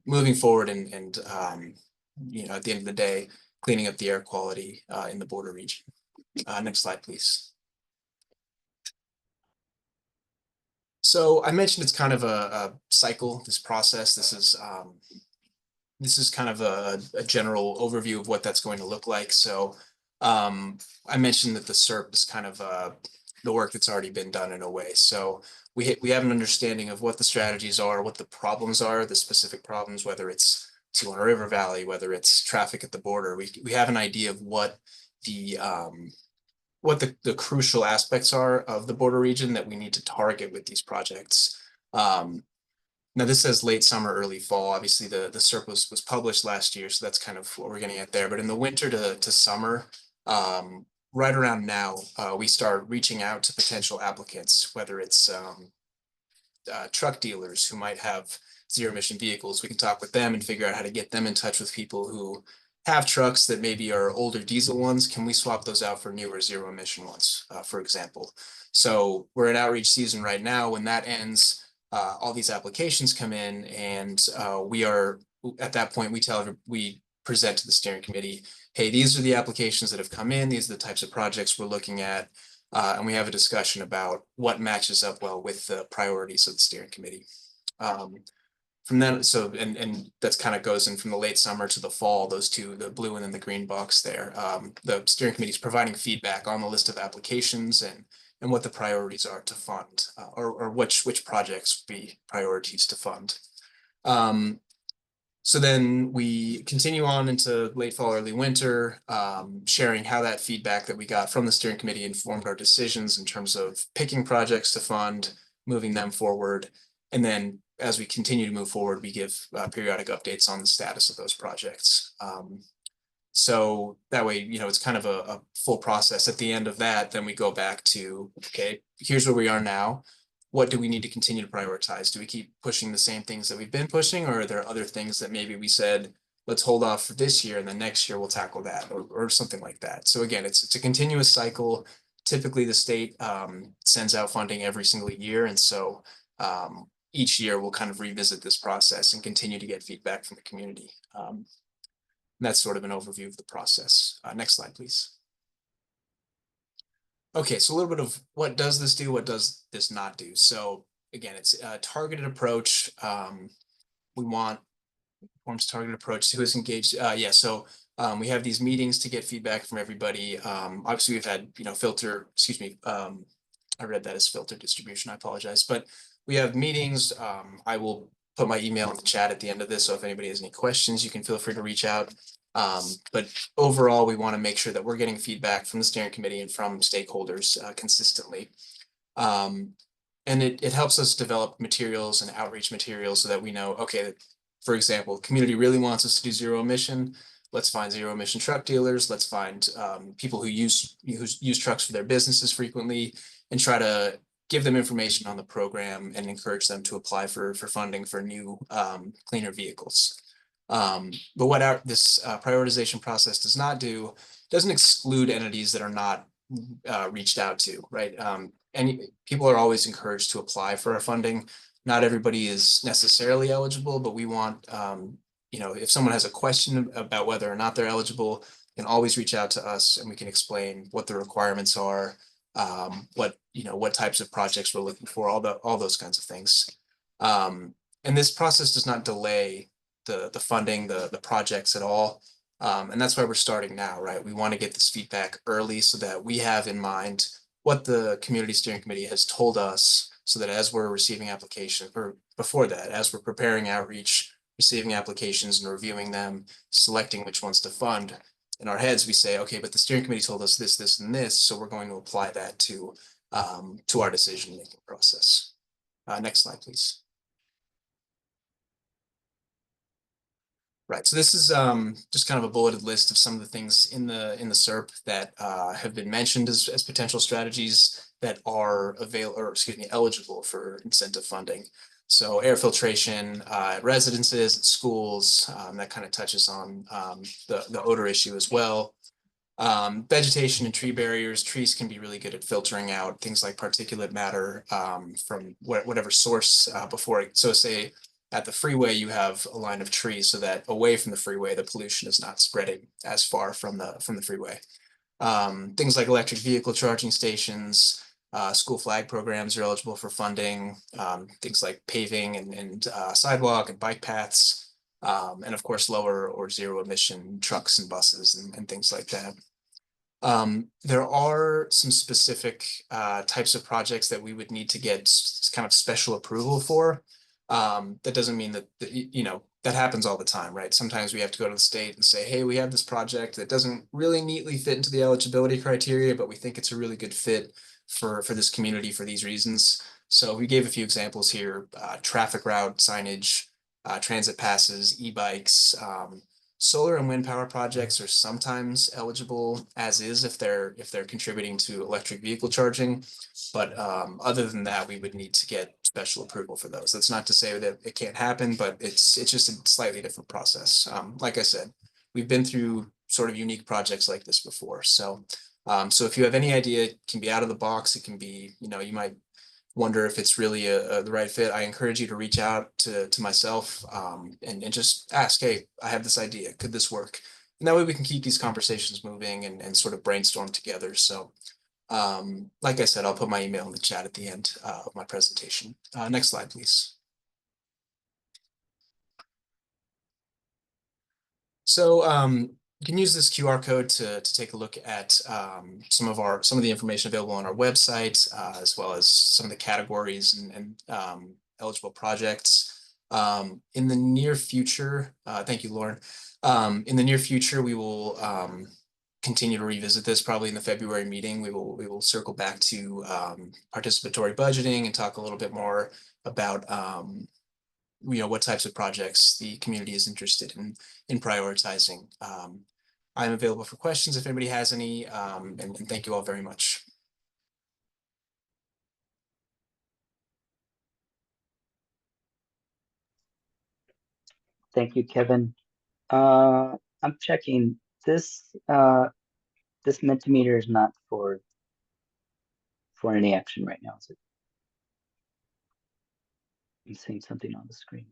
moving forward and at the end of the day, cleaning up the air quality in the border region. Next slide, please. So I mentioned it's kind of a cycle, this process. This is kind of a general overview of what that's going to look like. So I mentioned that the SERP is kind of the work that's already been done in a way. So we have an understanding of what the strategies are, what the problems are, the specific problems, whether it's Tijuana River Valley, whether it's traffic at the border. We have an idea of what the crucial aspects are of the border region that we need to target with these projects. Now this says late summer, early fall. Obviously the SERP was published last year, so that's kind of what we're getting at there. But in the winter to summer, right around now, we start reaching out to potential applicants, whether it's truck dealers who might have zero emission vehicles. We can talk with them and figure out how to get them in touch with people who have trucks that maybe are older diesel ones. Can we swap those out for newer zero emission ones, for example? So we're in outreach season right now. When that ends, all these applications come in, and we are at that point, we present to the steering committee, hey, these are the applications that have come in. These are the types of projects we're looking at. And we have a discussion about what matches up well with the priorities of the steering committee. From then, so and that's kind of goes in from the late summer to the fall, those two, the blue and then the green box there. The steering committee is providing feedback on the list of applications and what the priorities are to fund, or which projects would be priorities to fund. So then we continue on into late fall, early winter, sharing how that feedback that we got from the steering committee informed our decisions in terms of picking projects to fund, moving them forward. And then as we continue to move forward, we give periodic updates on the status of those projects. So that way, it's kind of a full process. At the end of that, then we go back to, okay, here's where we are now. What do we need to continue to prioritize? Do we keep pushing the same things that we've been pushing, or are there other things that maybe we said, let's hold off for this year and then next year we'll tackle that, or something like that. So again, it's a continuous cycle. Typically the state sends out funding every single year. And so each year we'll kind of revisit this process and continue to get feedback from the community. That's sort of an overview of the process. Next slide, please. Okay, so a little bit of what does this do, what does this not do? So again, it's a targeted approach. We want forms targeted approach to who's engaged. We have these meetings to get feedback from everybody. Obviously we've had, filter, excuse me, I read that as filter distribution, I apologize, but we have meetings. I will put my email in the chat at the end of this, so if anybody has any questions, you can feel free to reach out. But overall, we want to make sure that we're getting feedback from the steering committee and from stakeholders consistently. And it helps us develop materials and outreach materials so that we know, okay, for example, the community really wants us to do zero emission. Let's find zero emission truck dealers. Let's find people who use trucks for their businesses frequently and try to give them information on the program and encourage them to apply for funding for new cleaner vehicles. But what this prioritization process does not do, doesn't exclude entities that are not reached out to, right? And people are always encouraged to apply for our funding. Not everybody is necessarily eligible, but we want, if someone has a question about whether or not they're eligible, can always reach out to us and we can explain what the requirements are, what types of projects we're looking for, all those kinds of things. And this process does not delay the funding, the projects at all. And that's why we're starting now, right? We want to get this feedback early so that we have in mind what the community steering committee has told us, so that as we're receiving applications, or before that, as we're preparing outreach, receiving applications and reviewing them, selecting which ones to fund, in our heads we say, okay, but the steering committee told us this, this, and this, so we're going to apply that to our decision-making process. Next slide, please. Right, so this is just kind of a bulleted list of some of the things in the SERP that have been mentioned as potential strategies that are eligible for incentive funding. So air filtration at residences, at schools, that kind of touches on the odor issue as well. Vegetation and tree barriers. Trees can be really good at filtering out things like particulate matter from whatever source before it. So say at the freeway, you have a line of trees so that away from the freeway, the pollution is not spreading as far from the freeway. Things like electric vehicle charging stations, school flag programs are eligible for funding, things like paving and sidewalk and bike paths, and of course, lower or zero emission trucks and buses and things like that. There are some specific types of projects that we would need to get kind of special approval for. That doesn't mean that, that happens all the time, right? Sometimes we have to go to the state and say, hey, we have this project that doesn't really neatly fit into the eligibility criteria, but we think it's a really good fit for this community for these reasons. So we gave a few examples here: traffic route signage, transit passes, e-bikes. Solar and wind power projects are sometimes eligible as is if they're contributing to electric vehicle charging, but other than that, we would need to get special approval for those. That's not to say that it can't happen, but it's just a slightly different process. Like I said, we've been through sort of unique projects like this before. So if you have any idea, it can be out of the box. It can be, you might wonder if it's really the right fit. I encourage you to reach out to myself and just ask, hey, I have this idea, could this work? And that way we can keep these conversations moving and sort of brainstorm together. So like I said, I'll put my email in the chat at the end of my presentation. Next slide, please. So you can use this QR code to take a look at some of the information available on our website, as well as some of the categories and eligible projects. In the near future, thank you, Lauren. In the near future, we will continue to revisit this. Probably in the February meeting, we will circle back to participatory budgeting and talk a little bit more about what types of projects the community is interested in prioritizing. I'm available for questions if anybody has any, and thank you all very much. Thank you, Kevin. I'm checking this. This Mentimeter is not for any action right now, is it? I'm seeing something on the screen.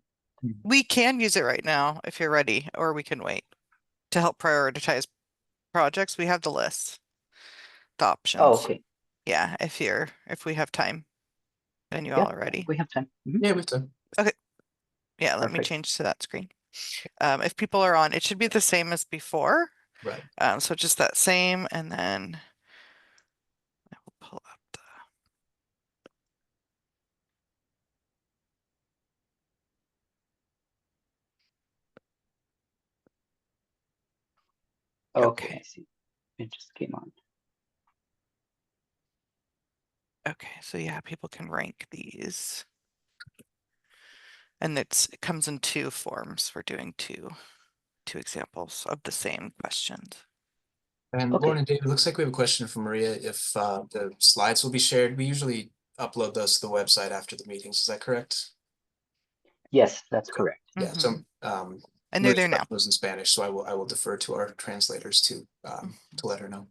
We can use it right now if you're ready, or we can wait to help prioritize projects. We have the list, the options. Oh, okay. Yeah, if we have time and you Yeah, all are ready. we have time. Mhm. Yeah, we've done. Yeah, let me Perfect. change to that screen. If people are on, it should be the same as before. Right. So just that same, and then I will pull up the. Okay, I see. It just came on. Okay, so yeah, people can rank these. And it comes in two forms. We're doing two examples of the same questions. And Okay. Lauren and David, looks like we have a question from Maria. If the slides will be shared, we usually upload those to the website after the meetings. Is that correct? Yes, that's correct. Yeah. So And they're there Maria's now. question was in Spanish, so I will defer to our translators to let her know.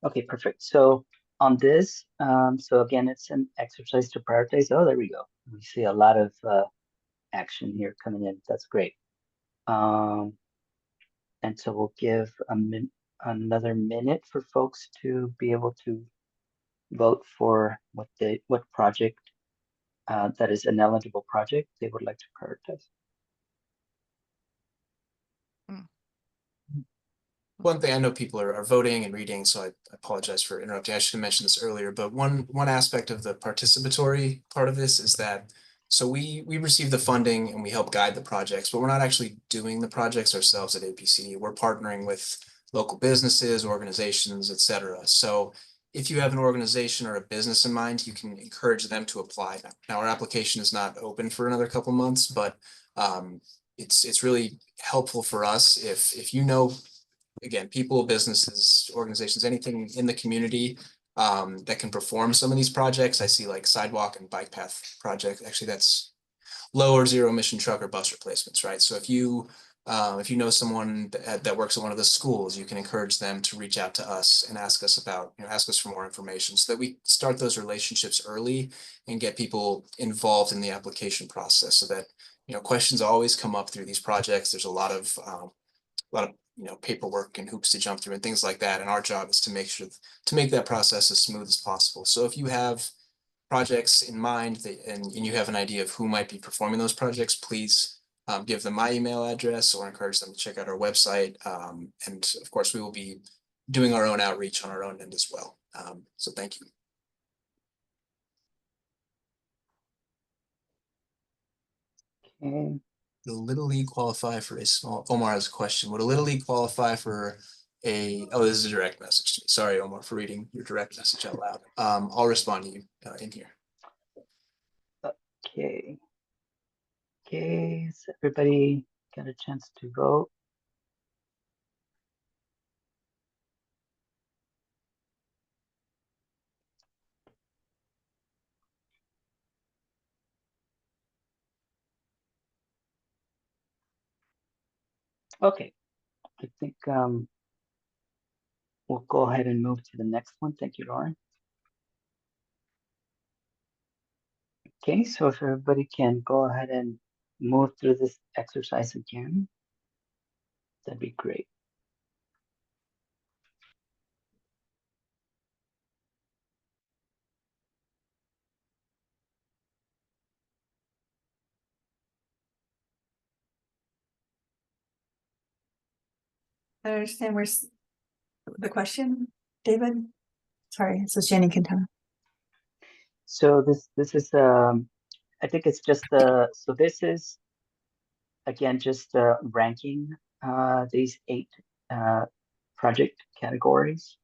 Okay, perfect. So on this, so again, it's an exercise to prioritize. Oh, there we go. We see a lot of action here coming in. That's great. And so we'll give another minute for folks to be able to vote for what project that is an eligible project they would like to prioritize. One thing, I know people are voting and reading, so I apologize for interrupting. I should have mentioned this earlier, but one aspect of the participatory part of this is that, so we receive the funding and we help guide the projects, but we're not actually doing the projects ourselves at APC. We're partnering with local businesses, organizations, etc. So if you have an organization or a business in mind, you can encourage them to apply. Now our application is not open for another couple months, but it's really helpful for us if you know, again, people, businesses, organizations, anything in the community that can perform some of these projects. I see like sidewalk and bike path project. Actually, that's low or zero emission truck or bus replacements, right? So if you know someone that works at one of the schools, you can encourage them to reach out to us and ask us for more information, so that we start those relationships early and get people involved in the application process, so that questions always come up through these projects. There's a lot of paperwork and hoops to jump through and things like that. And our job is to make that process as smooth as possible. So if you have projects in mind and you have an idea of who might be performing those projects, please give them my email address or encourage them to check out our website. And of course, we will be doing our own outreach on our own end as well. So thank you. Okay. Would a Little League qualify for a small, Omar has a question. Would a Little League qualify for oh, this is a direct message to me. Sorry, Omar, for reading your direct message out loud. I'll respond to you in here. Okay. Okay, has everybody got a chance to vote? Okay, I think we'll go ahead and move to the next one. Thank you, Lauren. Okay, so if everybody can go ahead and move through this exercise again, that'd be great. I understand where's the question, David? Sorry, this is Jenny Quintana. So this is I think it's just so this is again just ranking these 8 project categories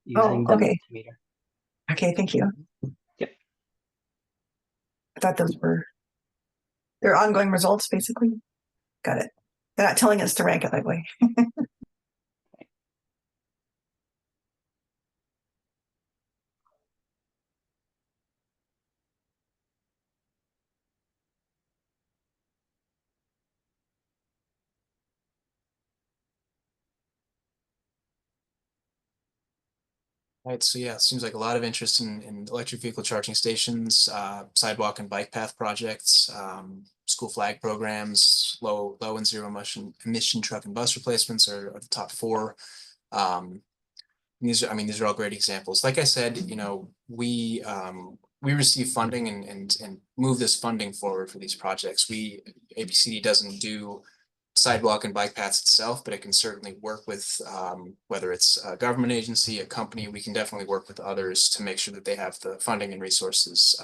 using the okay. Mentimeter. Okay, thank you. Yep. I thought they're ongoing results, basically. Got it. They're not telling us to rank it that way. Right, so yeah, it seems like a lot of interest in electric vehicle charging stations, sidewalk and bike path projects, school flag programs, low and zero emission truck and bus replacements are the top four. These are all great examples. Like I said, we receive funding and move this funding forward for these projects. ABCD doesn't do sidewalk and bike paths itself, but it can certainly work with whether it's a government agency, a company. We can definitely work with others to make sure that they have the funding and resources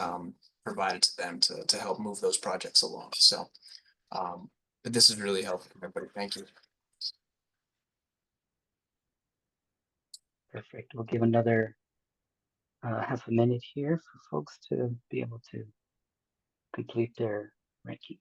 provided to them to help move those projects along. So, but this is really helpful, everybody. Thank you. Perfect. We'll give another half a minute here for folks to be able to complete their ranking.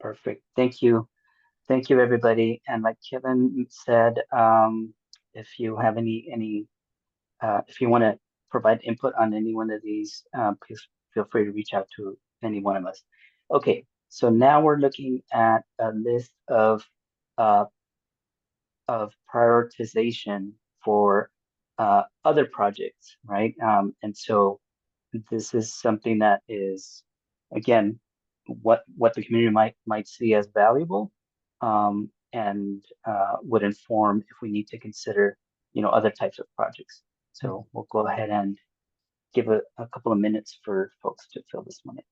Perfect. Thank you. Thank you, everybody. And like Kevin said, if you have if you want to provide input on any one of these, please feel free to reach out to any one of us. Okay, so now we're looking at a list of prioritization for other projects, right? And so this is something that is, again, what the community might see as valuable, and would inform if we need to consider, other types of projects. So we'll go ahead and give a couple of minutes for folks to fill this one in.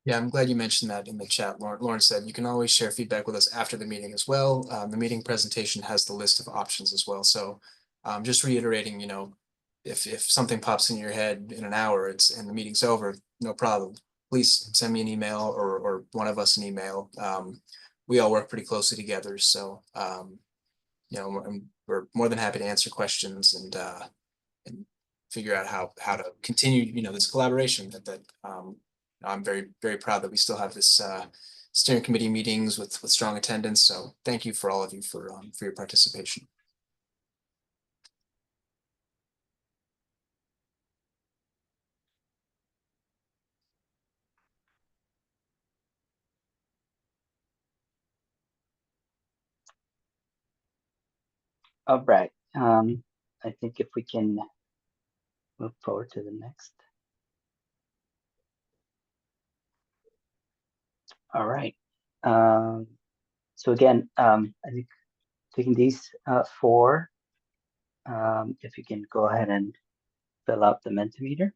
Yeah, I'm glad you mentioned that in the chat. Lauren said you can always share feedback with us after the meeting as well. The meeting presentation has the list of options as well. So just reiterating, if something pops in your head in an hour, and the meeting's over, no problem. Please send me an email or one of us an email. We all work pretty closely together. So, we're more than happy to answer questions and figure out how to continue, this collaboration that I'm very, very proud that we still have this steering committee meetings with strong attendance. So thank you for all of you for your participation. All right. I think if we can move forward to the next. All right. So again, I think taking these four, if you can go ahead and fill out the Mentimeter.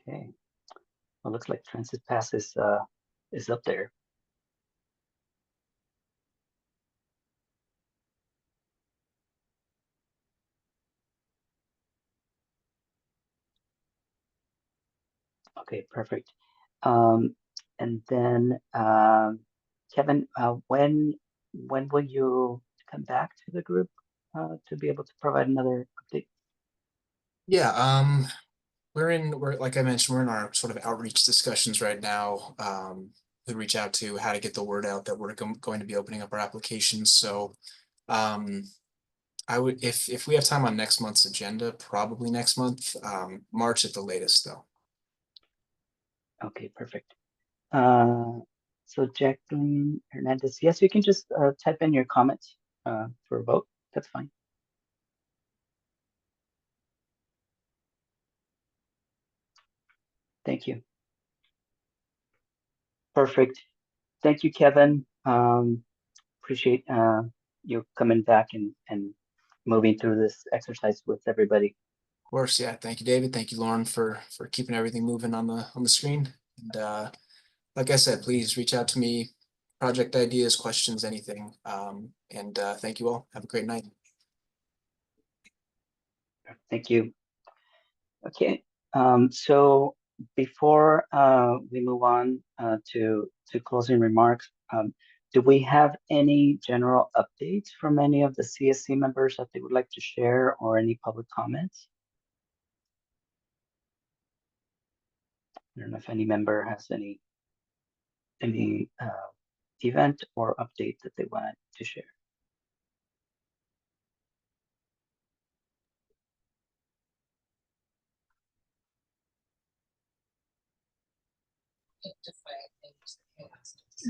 Okay. Well, looks like Transit Pass is up there. Okay, perfect. And then Kevin, when will you come back to the group to be able to provide another update? Yeah, we're like I mentioned, we're in our sort of outreach discussions right now. To reach out to how to get the word out that we're going to be opening up our applications. So I would, if we have time on next month's agenda, probably next month, March at the latest though. Okay, perfect. So Jacqueline Hernandez, yes, you can just type in your comments for a vote. That's fine. Thank you. Perfect. Thank you, Kevin. Appreciate you coming back and moving through this exercise with everybody. Of course, yeah. Thank you, David. Thank you, Lauren, for keeping everything moving on the screen. And like I said, please reach out to me, project ideas, questions, anything. And thank you all. Have a great night. Thank you. Okay. So before we move on to closing remarks, do we have any general updates from any of the CSC members that they would like to share, or any public comments? I don't know if any member has any event or update that they want to share.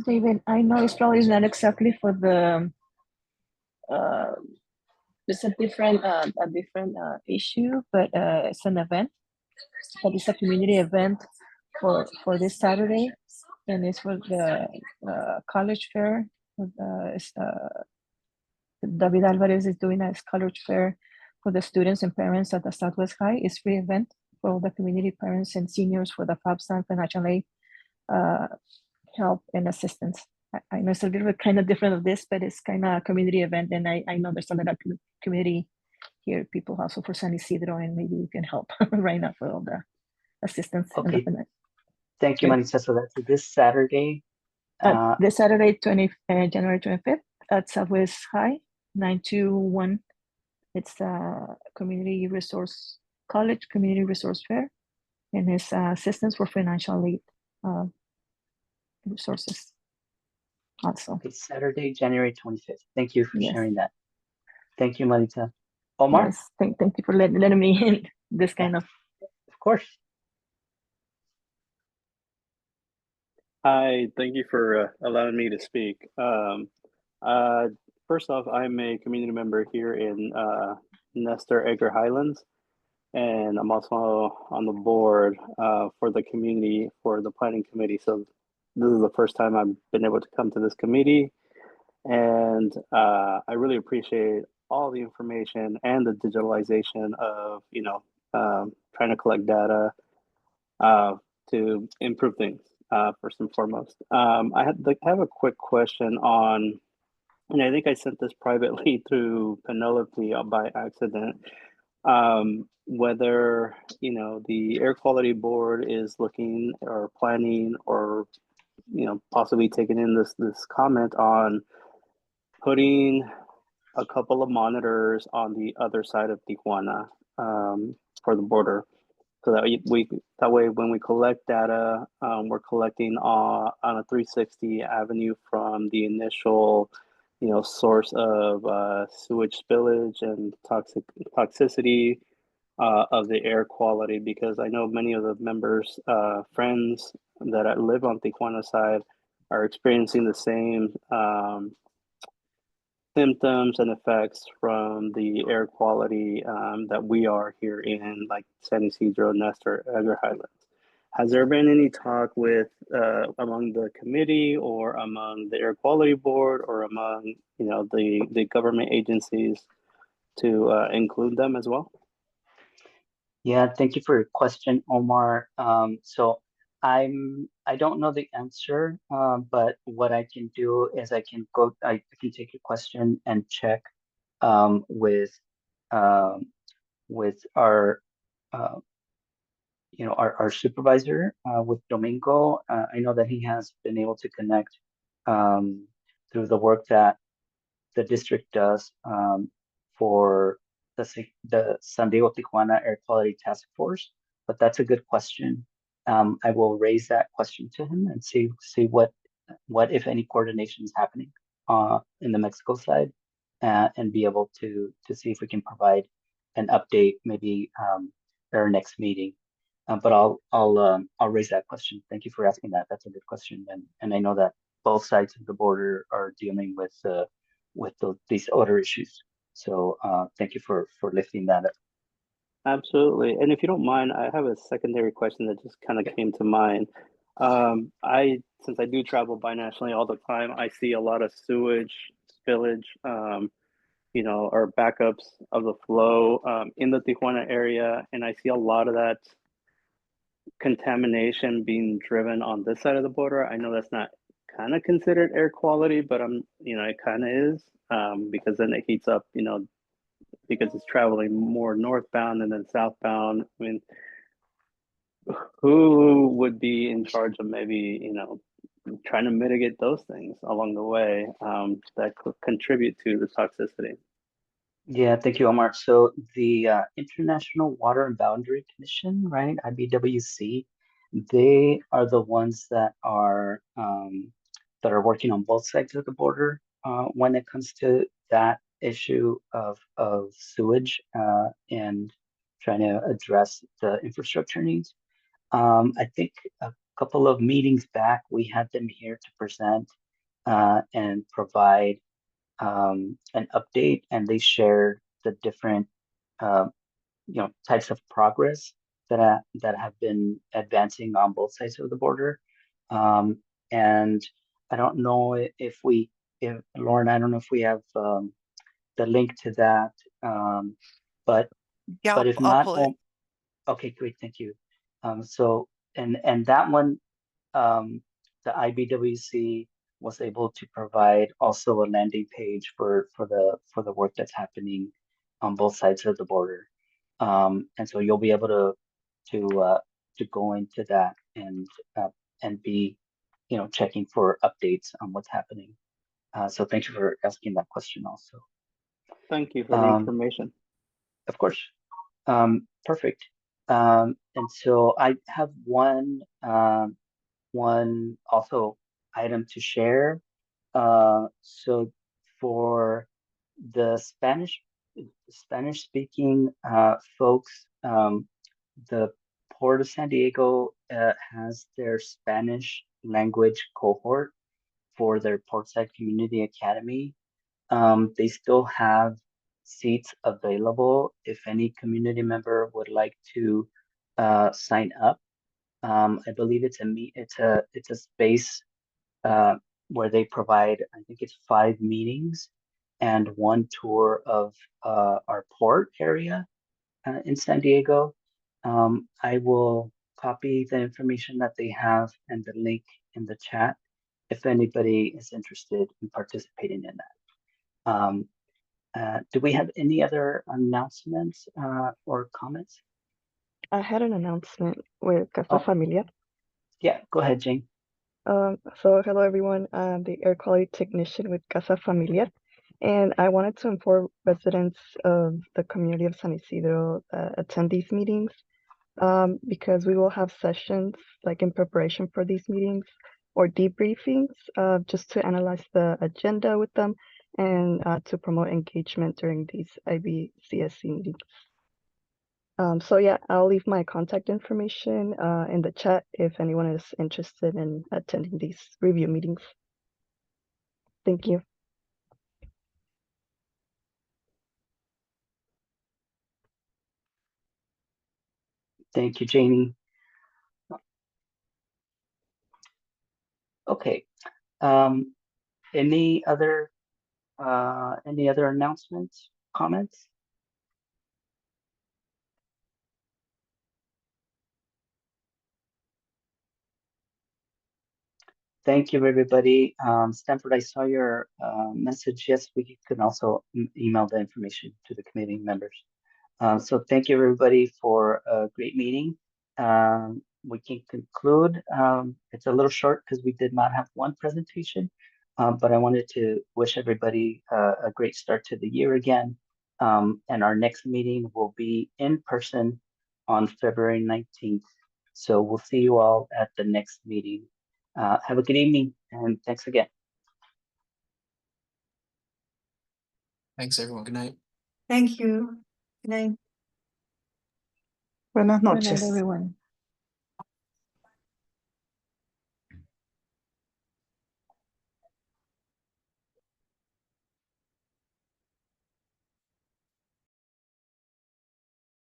David, I know it's probably not exactly for the it's a different issue, but it's an event. But it's a community event for this Saturday, and it's for the college fair. David Alvarez is doing a college fair for the students and parents at the Southwest High. It's free event for all the community parents and seniors for the FAFSA, financial aid, help and assistance. I know it's a little bit kind of different of this, but it's kind of a community event, and I know there's a lot of community here, people also for San Isidro, and maybe you can help right now for all the assistance. Okay. Thank you, Marisa. So that's this Saturday. This Saturday, January 25th at Southwest High, 921. It's a college community resource fair, and it's assistance for financial aid resources. Also. Okay, Saturday, January 25th. Thank you for sharing that. Thank you, Marita. Omar? Yes, thank you for letting me in this kind of. Of course. Hi, thank you for allowing me to speak. First off, I'm a community member here in Nestor Edgar Highlands, and I'm also on the board for the community, for the planning committee. So this is the first time I've been able to come to this committee, and I really appreciate all the information and the digitalization of, trying to collect data to improve things. First and foremost, I have a quick question on, and I think I sent this privately through Penelope by accident, whether the air quality board is looking or planning or possibly taking in this comment on putting a couple of monitors on the other side of Tijuana for the border. So that way when we collect data, we're collecting on a 360 avenue from the initial, source of sewage spillage and toxicity of the air quality, because I know many of the members, friends that live on Tijuana side are experiencing the same symptoms and effects from the air quality that we are here in, like, San Isidro, Nestor, Edgar Highlands. Has there been any talk with among the committee or among the air quality board or among the government agencies to include them as well? Yeah, thank you for your question, Omar. So I don't know the answer, but what I can do is I can take your question and check with um, our uh, our supervisor with Domingo. I know that he has been able to connect through the work that the district does for the San Diego Tijuana Air Quality Task Force. But that's a good question. I will raise that question to him and see what if any coordination is happening in the Mexico side, and be able to see if we can provide an update maybe at our next meeting. But I'll raise that question. Thank you for asking that. That's a good question, and I know that both sides of the border are dealing with these odor issues. So thank you for lifting that up. Absolutely. And if you don't mind, I have a secondary question that just kind of came to mind. Since I do travel binationally all the time, I see a lot of sewage spillage, or backups of the flow in the Tijuana area. And I see a lot of that contamination being driven on this side of the border. I know that's not kind of considered air quality, but it kind of is, because then it heats up, because it's traveling more northbound and then southbound. I mean, who would be in charge of maybe, trying to mitigate those things along the way that could contribute to the toxicity? Yeah, thank you, Omar. So the International Water and Boundary Commission, right, IBWC, they are the ones that are working on both sides of the border when it comes to that issue of sewage and trying to address the infrastructure needs. I think a couple of meetings back, we had them here to present and provide an update, and they shared the different types of progress that have been advancing on both sides of the border. And I don't know if Lauren, I don't know if we have the link to that, but Yeah, if I'll not, pull it. okay, great, thank you. So and that one, the IBWC was able to provide also a landing page for the work that's happening on both sides of the border, and so you'll be able to go into that and be checking for updates on what's happening. So thank you for asking that question also. Thank you for the information. Of course. Perfect. And so I have one also item to share. So for the Spanish speaking folks, the Port of San Diego has their Spanish language cohort for their Portside Community Academy. They still have seats available if any community member would like to sign up. I believe it's a space where they provide, I think it's 5 meetings and 1 tour of our port area in San Diego. I will copy the information that they have and the link in the chat if anybody is interested in participating in that. Do we have any other announcements or comments? I had an announcement with Casa Familiar. Yeah, go ahead, Jane. So hello everyone, I'm the air quality technician with Casa Familiar, and I wanted to inform residents of the community of San Isidro that attend these meetings, because we will have sessions like in preparation for these meetings or debriefings, just to analyze the agenda with them and to promote engagement during these IBCSC meetings. So yeah, I'll leave my contact information in the chat if anyone is interested in attending these review meetings. Thank you. Thank you, Janie. Okay. Any other announcements, comments? Thank you, everybody. Stanford, I saw your message. Yes, we can also email the information to the committee members. So thank you, everybody, for a great meeting. We can conclude. It's a little short because we did not have one presentation, but I wanted to wish everybody a great start to the year again. And our next meeting will be in person on February 19th. So we'll see you all at the next meeting. Have a good evening and thanks again. Thanks, everyone. Good night. Thank you. Good night. Good Buenas night, noches. everyone.